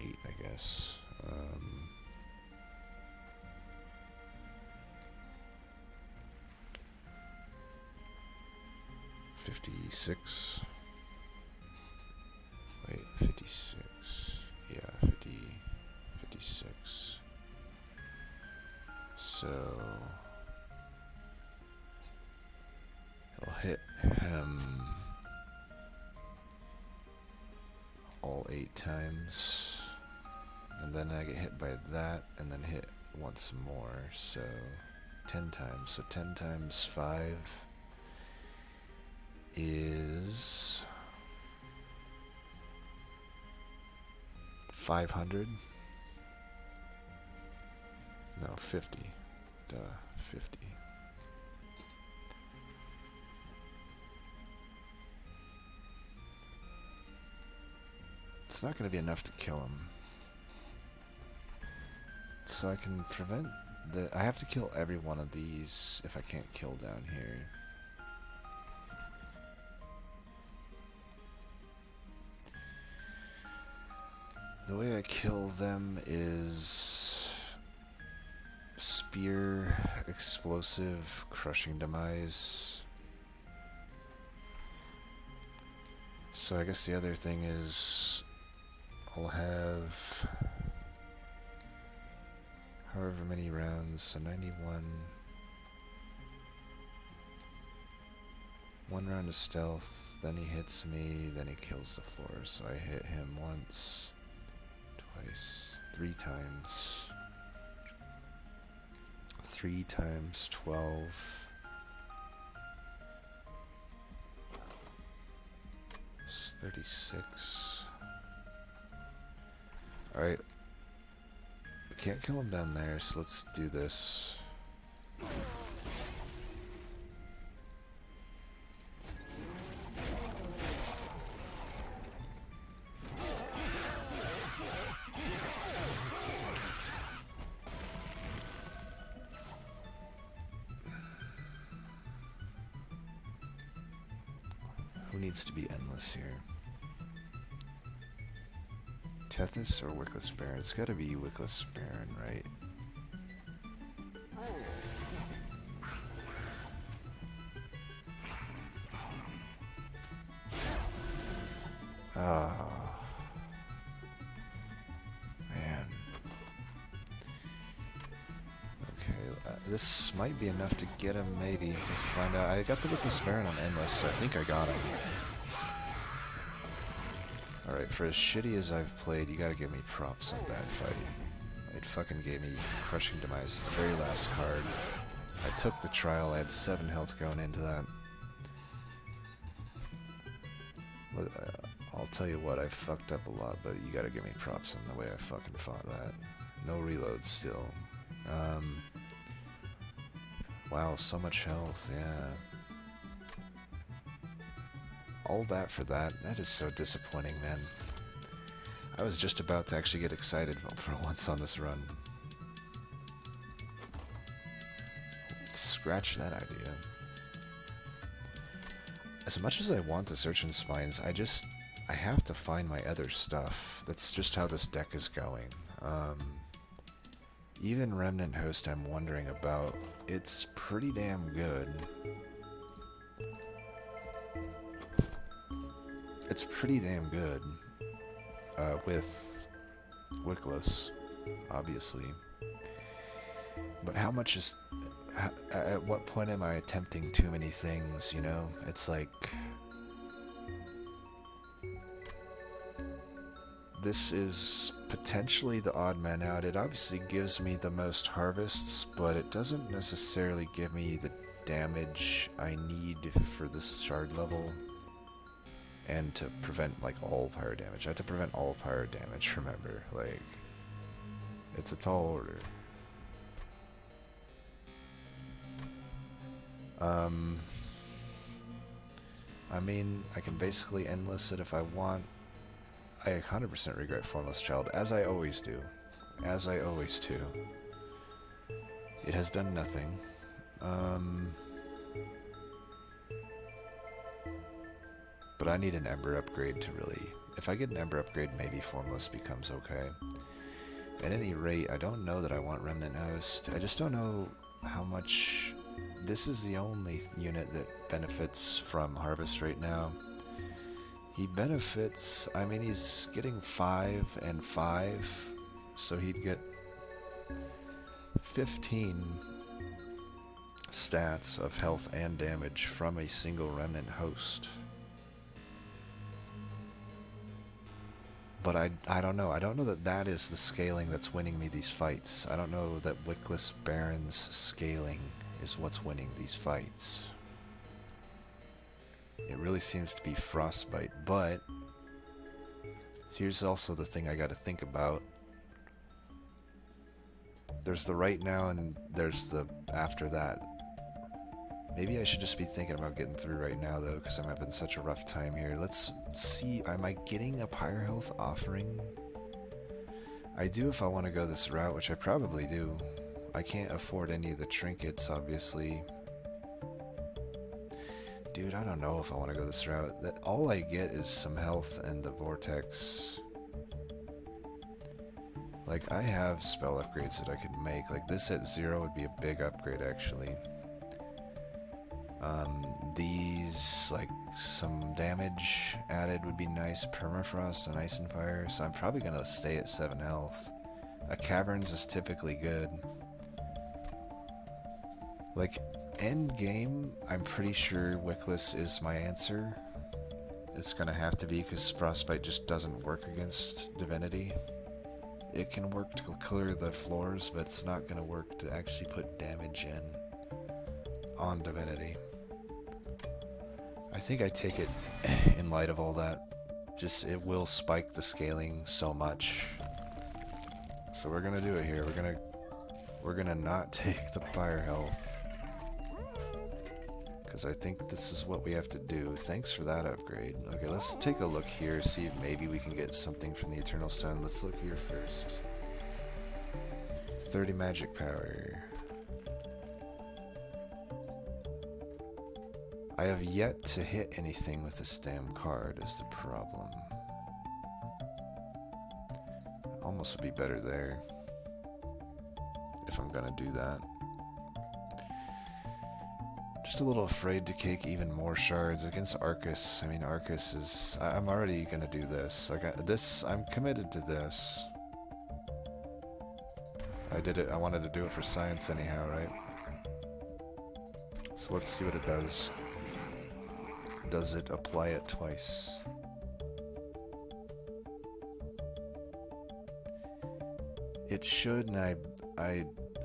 8, I guess. 56. Wait, 56. Yeah, 56. So it'll hit him all 8 times, and then I get hit by that, and then hit once more, so 10 times. So 10 times 5 is 500. No, 50. Duh, 50. It's not going to be enough to kill him. So I can prevent the... I have to kill every one of these if I can't kill down here. The way I kill them is spear, explosive, crushing demise. So I guess the other thing is I'll have however many rounds, so 91. 1 round of stealth, then he hits me, then he kills the floor. So I hit him once, twice, 3 times. 3 times 12. It's 36. Alright. We can't kill him down there, so let's do this. Who needs to be endless here? Tethys or Wickless Baron? It's gotta be Wickless Baron, right? Oh. Man. Okay, this might be enough to get him, maybe. We'll find out. I got the Wickless Baron on endless, so I think I got him. Alright, for as shitty as I've played, you gotta give me props on that fight. It fucking gave me Crushing Demise. It's the very last card. I took the trial, I had 7 health going into that. I'll tell you what, I fucked up a lot, but you gotta give me props on the way I fucking fought that. No reload still. Wow, so much health, yeah. All that for that. That is so disappointing, man. I was just about to actually get excited for once on this run. Scratch that idea. As much as I want to search in Spines, I have to find my other stuff. That's just how this deck is going. Even Remnant Host I'm wondering about. It's pretty damn good. It's pretty damn good. With Wickless, obviously. But how much is... At what point am I attempting too many things, you know? It's like... This is potentially the odd man out. It obviously gives me the most harvests, but it doesn't necessarily give me the damage I need for this shard level. And to prevent, like, all pyro damage. I have to prevent all pyro damage, remember. Like, it's a tall order. I mean, I can basically endless it if I want. I 100% regret Formless Child, as I always do. As I always do. It has done nothing. But I need an Ember upgrade to really... If I get an Ember upgrade, maybe Formless becomes okay. At any rate, I don't know that I want Remnant Host. I just don't know how much... This is the only unit that benefits from Harvest right now. He benefits... I mean, he's getting 5 and 5, so he'd get 15 stats of health and damage from a single Remnant Host. But I don't know. I don't know that that is the scaling that's winning me these fights. I don't know that Wickless Baron's scaling is what's winning these fights. It really seems to be Frostbite, but here's also the thing I gotta think about. There's the right now and there's the after that. Maybe I should just be thinking about getting through right now, though, because I'm having such a rough time here. Let's see, am I getting a Pyre Health offering? I do if I want to go this route, which I probably do. I can't afford any of the trinkets, obviously. Dude, I don't know if I want to go this route. All I get is some health and the Vortex. Like, I have spell upgrades that I could make. Like, this at 0 would be a big upgrade, actually. These, like, some damage added would be nice. Permafrost and Ice and Fire, so I'm probably going to stay at 7 health. A Caverns is typically good. Like, end game, I'm pretty sure Wickless is my answer. It's going to have to be because Frostbite just doesn't work against Divinity. It can work to clear the floors, but it's not going to work to actually put damage in on Divinity. I think I take it in light of all that. Just, it will spike the scaling so much. So we're gonna do it here. We're gonna not take the fire health. Because I think this is what we have to do. Thanks for that upgrade. Okay, let's take a look here, see if maybe we can get something from the Eternal Stone. Let's look here first. 30 magic power. I have yet to hit anything with this damn card is the problem. Almost would be better there. If I'm gonna do that. Just a little afraid to take even more shards against Arcus. I mean, Arcus is... I'm already gonna do this. I'm committed to this. I did it. I wanted to do it for science anyhow, right? So let's see what it does. Does it apply it twice? It should, and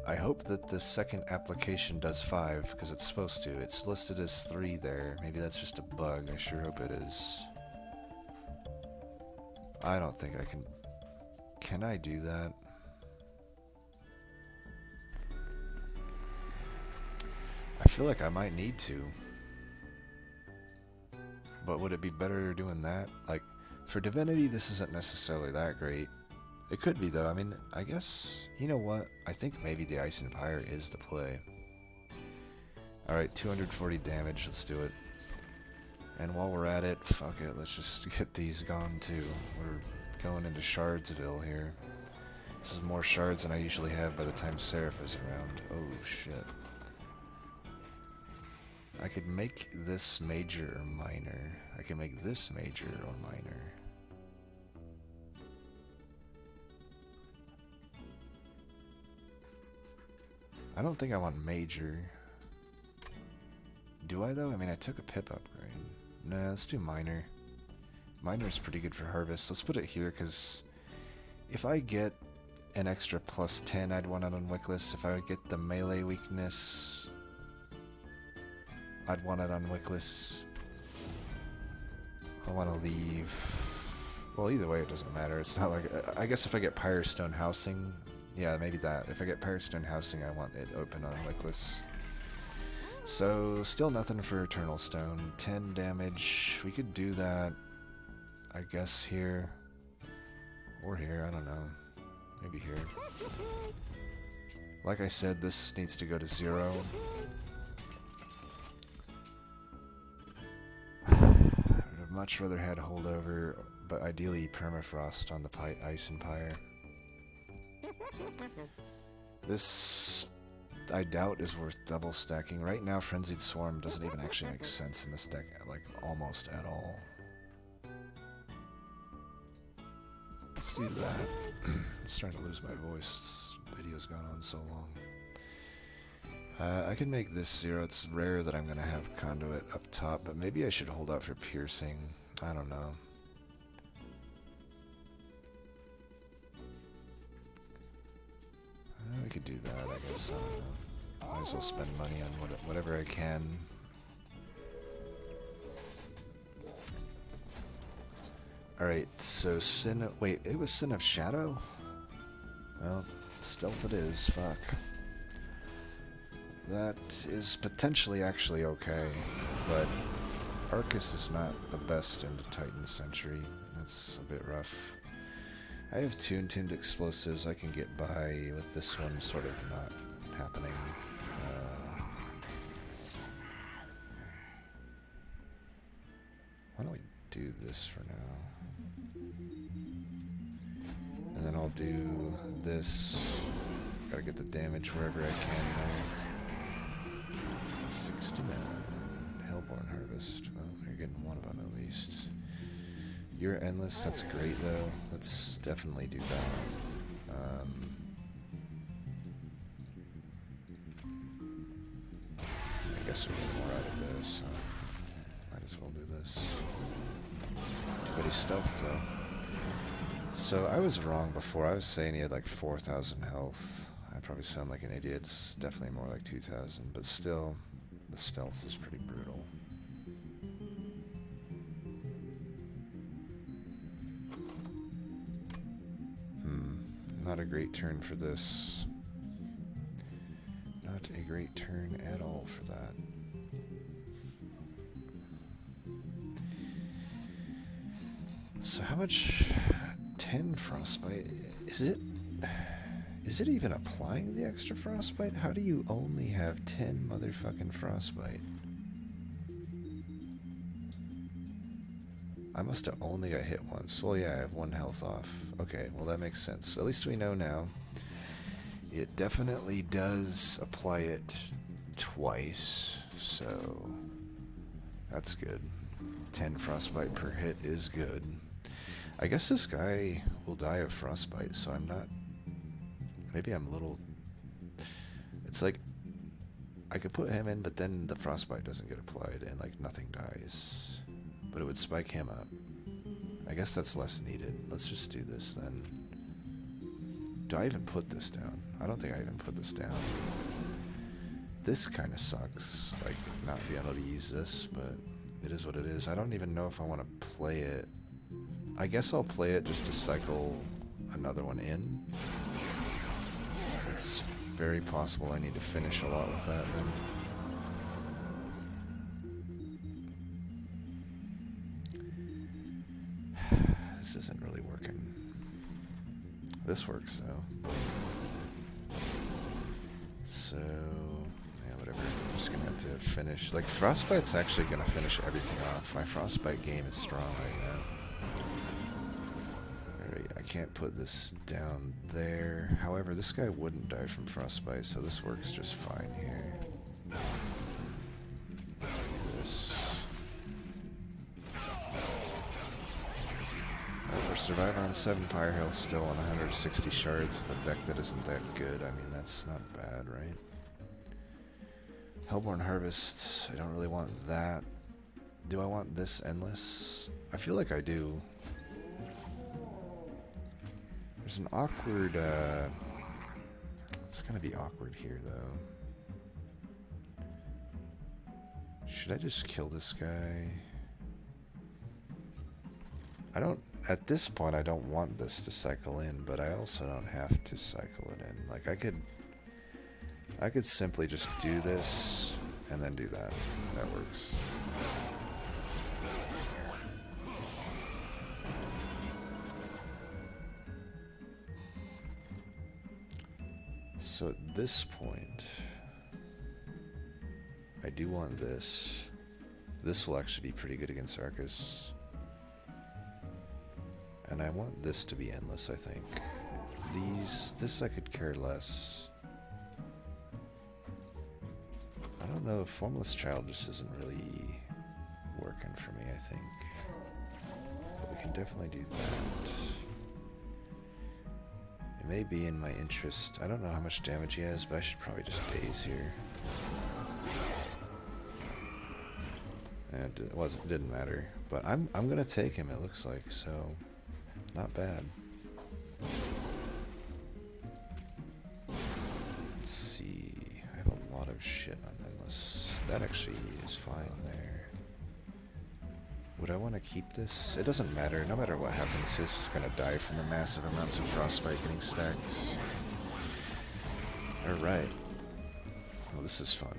I hope that the second application does 5, because it's supposed to. It's listed as 3 there. Maybe that's just a bug. I sure hope it is. I don't think I can... Can I do that? I feel like I might need to. But would it be better doing that? Like, for Divinity, this isn't necessarily that great. It could be, though. I mean, I guess... You know what? I think maybe the Ice and Fire is the play. Alright, 240 damage. Let's do it. And while we're at it, fuck it. Let's just get these gone, too. We're going into Shardsville here. This is more shards than I usually have by the time Seraph is around. Oh, shit. I could make this major or minor. I can make this major or minor. I don't think I want major. Do I, though? I mean, I took a pip upgrade. Nah, let's do minor. Minor is pretty good for harvest. Let's put it here, because if I get an extra plus 10, I'd want it on Wickless. If I get the melee weakness... I'd want it on Wickless. I want to leave... Well, either way, it doesn't matter. It's not like... I guess if I get Pyrostone Housing... Yeah, maybe that. If I get Pyrostone Housing, I want it open on Wickless. So, still nothing for Eternal Stone. 10 damage. We could do that, I guess, here. Or here, I don't know. Maybe here. Like I said, this needs to go to 0. I'd much rather had holdover, but ideally permafrost on the Ice and Pyre. This, I doubt, is worth double stacking. Right now, Frenzied Swarm doesn't even actually make sense in this deck, like, almost at all. Let's do that. I'm starting to lose my voice. This video's gone on so long. I can make this 0. It's rare that I'm going to have Conduit up top, but maybe I should hold out for Piercing. I don't know. We could do that, I guess. I don't know. Might as well spend money on whatever I can. Alright, so Sin of... Wait, it was Sin of Shadow? Well, stealth it is, fuck. That is potentially actually okay, but Arcus is not the best into Titan Sentry. That's a bit rough. I have 2 Entombed Explosives. I can get by with this one sort of not happening. Why don't we do this for now? And then I'll do this. Gotta get the damage wherever I can now. 69. Hellborn Harvest. Well, you're getting one of them at least. You're endless. That's great, though. Let's definitely do that. I guess we're getting more out of this. So might as well do this. Too bad he's stealth, though. So I was wrong before. I was saying he had like 4,000 health. I probably sound like an idiot. It's definitely more like 2,000, but still, the stealth is pretty brutal. Not a great turn for this. Not a great turn at all for that. So how much? 10 frostbite? Is it even applying the extra frostbite? How do you only have 10 motherfucking frostbite? I must have only got hit once. Well, yeah, I have 1 health off. Okay, well that makes sense. At least we know now. It definitely does apply it twice, so that's good. 10 frostbite per hit is good. I guess this guy will die of frostbite, so I'm not... Maybe I'm a little... It's like, I could put him in, but then the frostbite doesn't get applied, and like nothing dies. But it would spike him up. I guess that's less needed. Let's just do this then. Do I even put this down? I don't think I even put this down. This kind of sucks, like not being able to use this, but it is what it is. I don't even know if I want to play it. I guess I'll play it just to cycle another one in. It's very possible I need to finish a lot with that then. This isn't really working. This works though. So, yeah, whatever. I'm just gonna have to finish. Like, Frostbite's actually gonna finish everything off. My Frostbite game is strong right now. Alright, I can't put this down there. However, this guy wouldn't die from Frostbite, so this works just fine here. This. We're surviving on 7 pyre health still on 160 shards with a deck that isn't that good. I mean, that's not bad, right? Hellborn Harvests, I don't really want that. Do I want this endless? I feel like I do. There's an awkward, it's gonna be awkward here, though. Should I just kill this guy? At this point, I don't want this to cycle in, but I also don't have to cycle it in. Like, I could simply just do this, and then do that. That works. So at this point, I do want this. This will actually be pretty good against Arcus. And I want this to be endless, I think. This I could care less. I don't know, Formless Child just isn't really working for me, I think. But we can definitely do that. It may be in my interest. I don't know how much damage he has, but I should probably just daze here. And it didn't matter. But I'm gonna take him, it looks like, so... Not bad. Let's see. I have a lot of shit on endless. That actually is fine there. Would I want to keep this? It doesn't matter. No matter what happens, this is going to die from the massive amounts of frostbite getting stacked. Alright. Well, this is fun.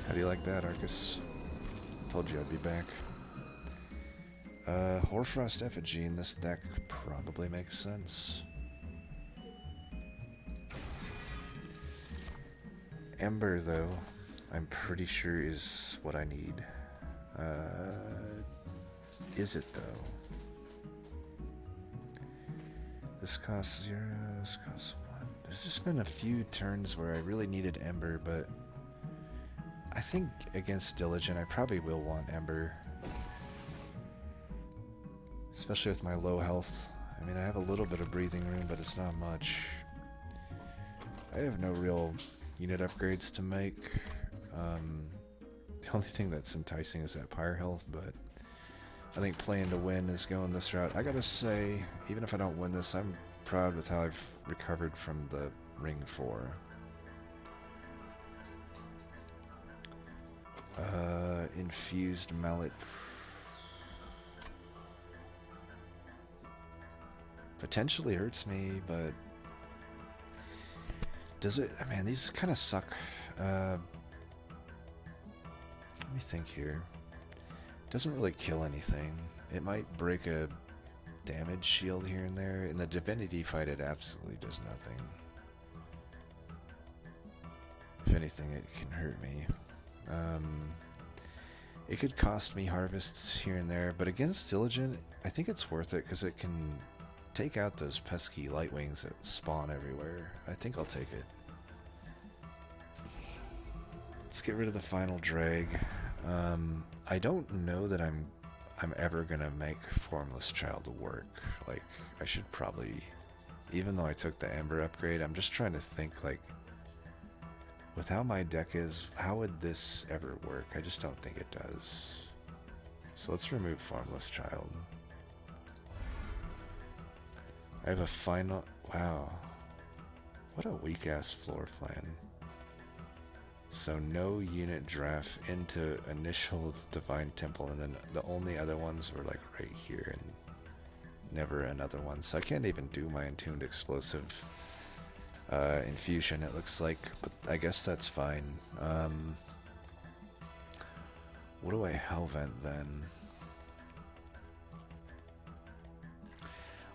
How do you like that, Arcus? Told you I'd be back. Hoarfrost Effigy in this deck probably makes sense. Ember, though, I'm pretty sure is what I need. Is it, though? This costs 0, this costs 1. There's just been a few turns where I really needed Ember, but I think against Diligent I probably will want Ember. Especially with my low health. I mean, I have a little bit of breathing room, but it's not much. I have no real unit upgrades to make. The only thing that's enticing is that pyre health, but I think playing to win is going this route. I gotta say, even if I don't win this, I'm proud with how I've recovered from the Ring 4. Infused mallet. Potentially hurts me, but does it? Man, these kind of suck. Let me think here. Doesn't really kill anything. It might break a damage shield here and there. In the Divinity fight, it absolutely does nothing. anything, it can hurt me. It could cost me harvests here and there, but against Diligent, I think it's worth it because it can take out those pesky Lightwings that spawn everywhere. I think I'll take it. Let's get rid of the final drag. I don't know that I'm ever gonna make Formless Child work. Like, I should probably, even though I took the Ember upgrade, I'm just trying to think, like, with how my deck is, how would this ever work? I just don't think it does. So let's remove Formless Child. I have a final... Wow. What a weak-ass floor plan. So no unit draft into initial Divine Temple, and then the only other ones were like right here, and never another one. So I can't even do my Entombed Explosive infusion, it looks like, but I guess that's fine. What do I Hellvent then?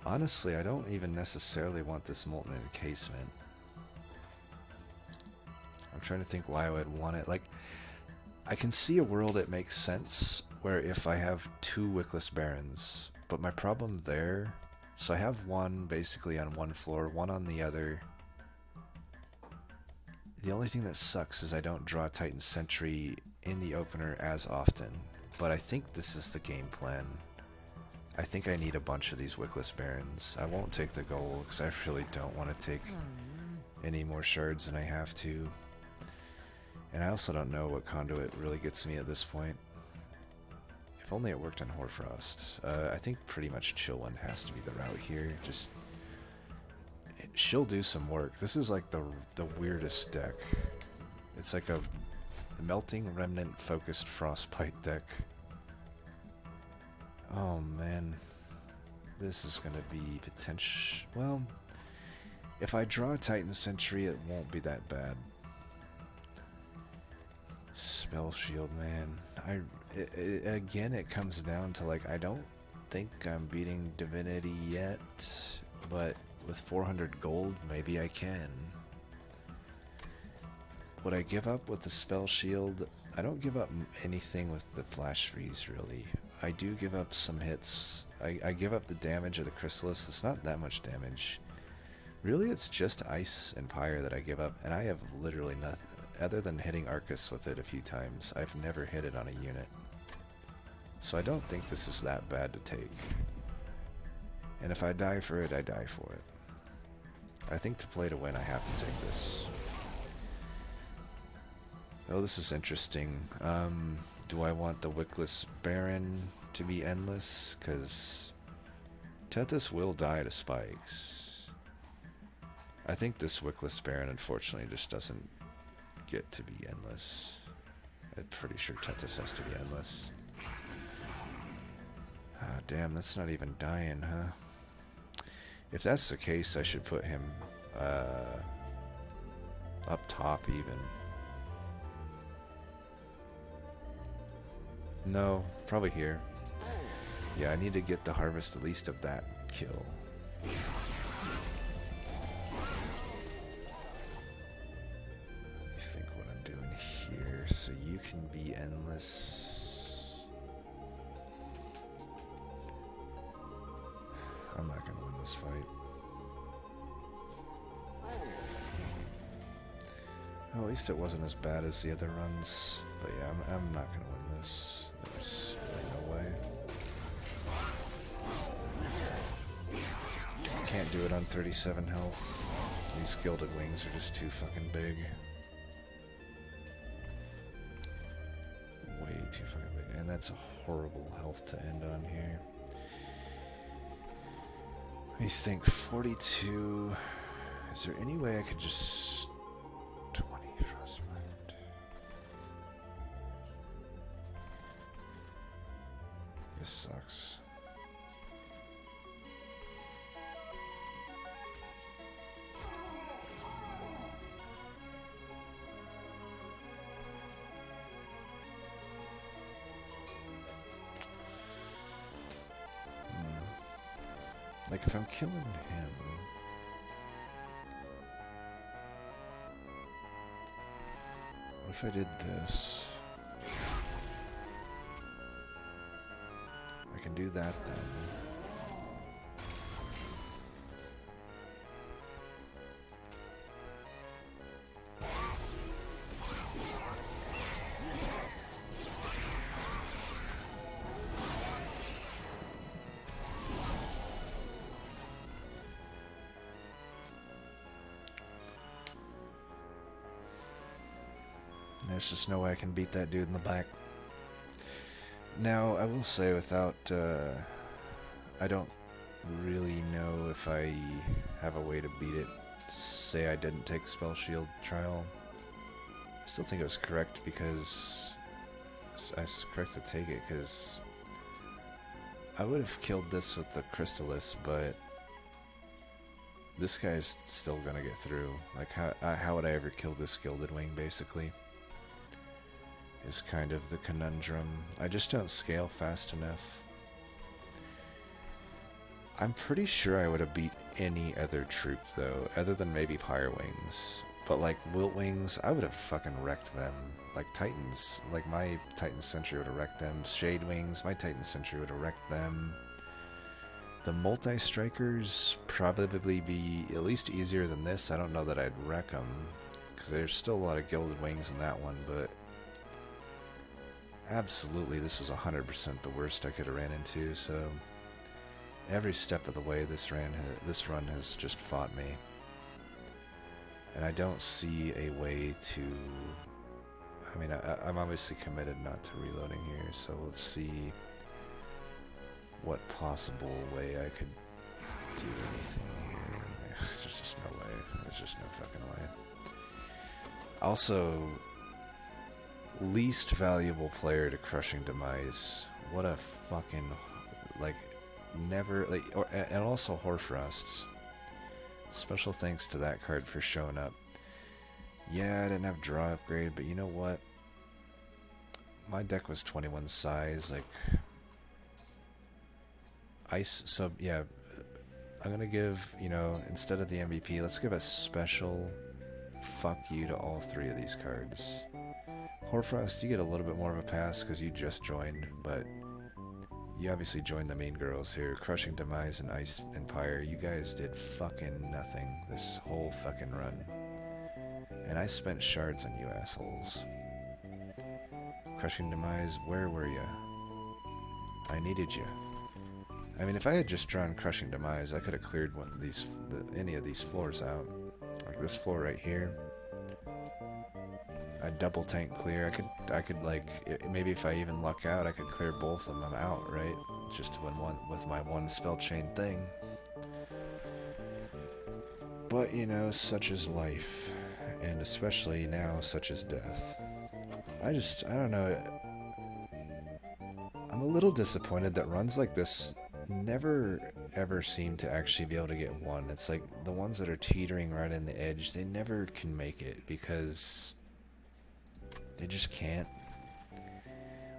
Honestly, I don't even necessarily want this Molten Encasement. I'm trying to think why I would want it. Like, I can see a world that makes sense where if I have 2 Wickless Barons, but my problem there, so I have one basically on one floor, one on the other. The only thing that sucks is I don't draw Titan Sentry in the opener as often, but I think this is the game plan. I think I need a bunch of these Wickless Barons. I won't take the gold because I really don't want to take any more shards than I have to. And I also don't know what conduit really gets me at this point. If only it worked on Hoarfrost. I think pretty much Chill One has to be the route here. Just, she'll do some work. This is like the weirdest deck. It's like a Melting Remnant focused Frostbite deck. Oh man, this is gonna be potential. Well, if I draw a Titan Sentry, it won't be that bad. Spell Shield, man. Again, it comes down to, like, I don't think I'm beating Divinity yet, but with 400 gold, maybe I can. Would I give up with the Spell Shield? I don't give up anything with the Flash Freeze, really. I do give up some hits. I give up the damage of the Chrysalis. It's not that much damage. Really, it's just Ice and Pyre that I give up, and I have literally nothing. Other than hitting Arcus with it a few times, I've never hit it on a unit. So I don't think this is that bad to take. And if I die for it, I die for it. I think to play to win, I have to take this. Oh, this is interesting. Do I want the Wickless Baron to be endless? Because Tethys will die to spikes. I think this Wickless Baron, unfortunately, just doesn't get to be endless. I'm pretty sure Tethys has to be endless. Ah, damn, that's not even dying, huh? If that's the case, I should put him up top even. No, probably here. Yeah, I need to get the harvest at least of that kill. Think what I'm doing here, so you can be endless. I'm not gonna win this fight. Well, at least it wasn't as bad as the other runs, but yeah, I'm not gonna win this. There's really no way. Can't do it on 37 health. These Gilded Wings are just too fucking big. Way too fucking big. And that's a horrible health to end on here. Let me think. 42. Is there any way I could just 20 Frostbite? This sucks. Like, if I'm killing him... 1, What if I did this? I can do that then. There's just no way I can beat that dude in the back. Now, I will say without, I don't really know if I have a way to beat it. Say I didn't take Spell Shield Trial. I still think it was correct because, I was correct to take it because I would have killed this with the Crystallis, but this guy's still gonna get through. Like, how would I ever kill this Gilded Wing, basically? Is kind of the conundrum. I just don't scale fast enough. I'm pretty sure I would have beat any other troop, though, other than maybe Fire Wings. But, like, Wilt Wings, I would have fucking wrecked them. Like, Titans, like, my Titan Sentry would have wrecked them. Shade Wings, my Titan Sentry would have wrecked them. The Multi-Strikers probably be at least easier than this. I don't know that I'd wreck them, because there's still a lot of Gilded Wings in that one, but absolutely, this was 100% the worst I could have ran into, so every step of the way this run has just fought me. And I don't see a way to... I mean, I'm obviously committed not to reloading here, so let's see what possible way I could do anything here. There's just no way. There's just no fucking way. Also, least valuable player to Crushing Demise. What a fucking, like, never, like, and also Hoarfrosts. Special thanks to that card for showing up. Yeah, I didn't have draw upgrade, but you know what? My deck was 21 size, like, ice sub, yeah, I'm gonna give, you know, instead of the MVP, let's give a special fuck you to all three of these cards. Hoarfrost, you get a little bit more of a pass because you just joined, but you obviously joined the main girls here. Crushing Demise and Ice Empire, you guys did fucking nothing this whole fucking run. And I spent shards on you assholes. Crushing Demise, where were you? I needed you. I mean, if I had just drawn Crushing Demise, I could have cleared one of these, any of these floors out. Like this floor right here. A double tank clear. I could like, maybe if I even luck out, I could clear both of them out, right? Just to win one with my one spell chain thing. But you know, such is life, and especially now, such is death. I don't know. I'm a little disappointed that runs like this never ever seem to actually be able to get one. It's like the ones that are teetering right on the edge, they never can make it because they just can't.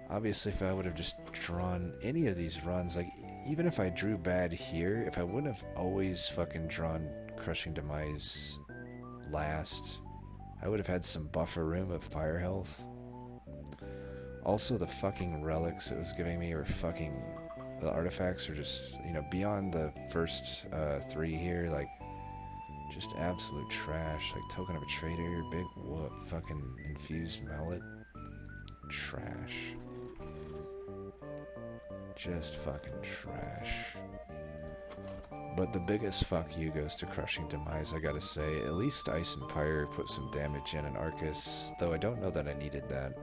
Obviously, if I would have just drawn any of these runs, like, even if I drew bad here, if I wouldn't have always fucking drawn Crushing Demise last, I would have had some buffer room of fire health. Also, the fucking relics it was giving me were fucking... The artifacts are just, you know, beyond the first three here, like, just absolute trash. Like, Token of a Traitor, Big Whoop, fucking Infused Mallet. Trash. Just fucking trash. But the biggest fuck you goes to Crushing Demise, I gotta say. At least Ice Empire put some damage in, and Arcus, though I don't know that I needed that.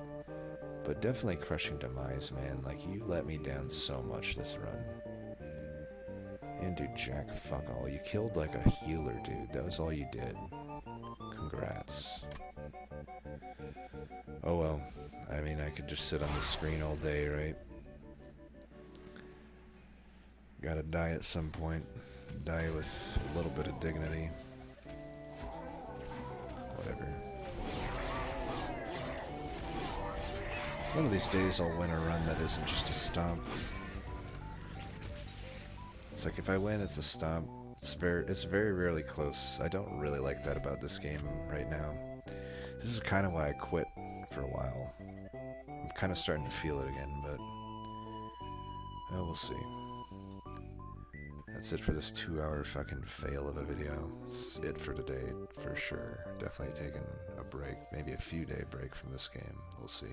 But definitely Crushing Demise, man. Like, you let me down so much this run. And dude, jack fuck all. You killed like a healer, dude. That was all you did. Congrats. Oh well. I mean, I could just sit on the screen all day, right? Gotta die at some point. Die with a little bit of dignity. Whatever. One of these days I'll win a run that isn't just a stomp. It's like if I win, it's a stomp. It's very rarely close. I don't really like that about this game right now. This is kind of why I quit for a while. I'm kind of starting to feel it again, but we'll see. That's it for this 2-hour fucking fail of a video. It's it for today, for sure. Definitely taking a break, maybe a few day break from this game. We'll see.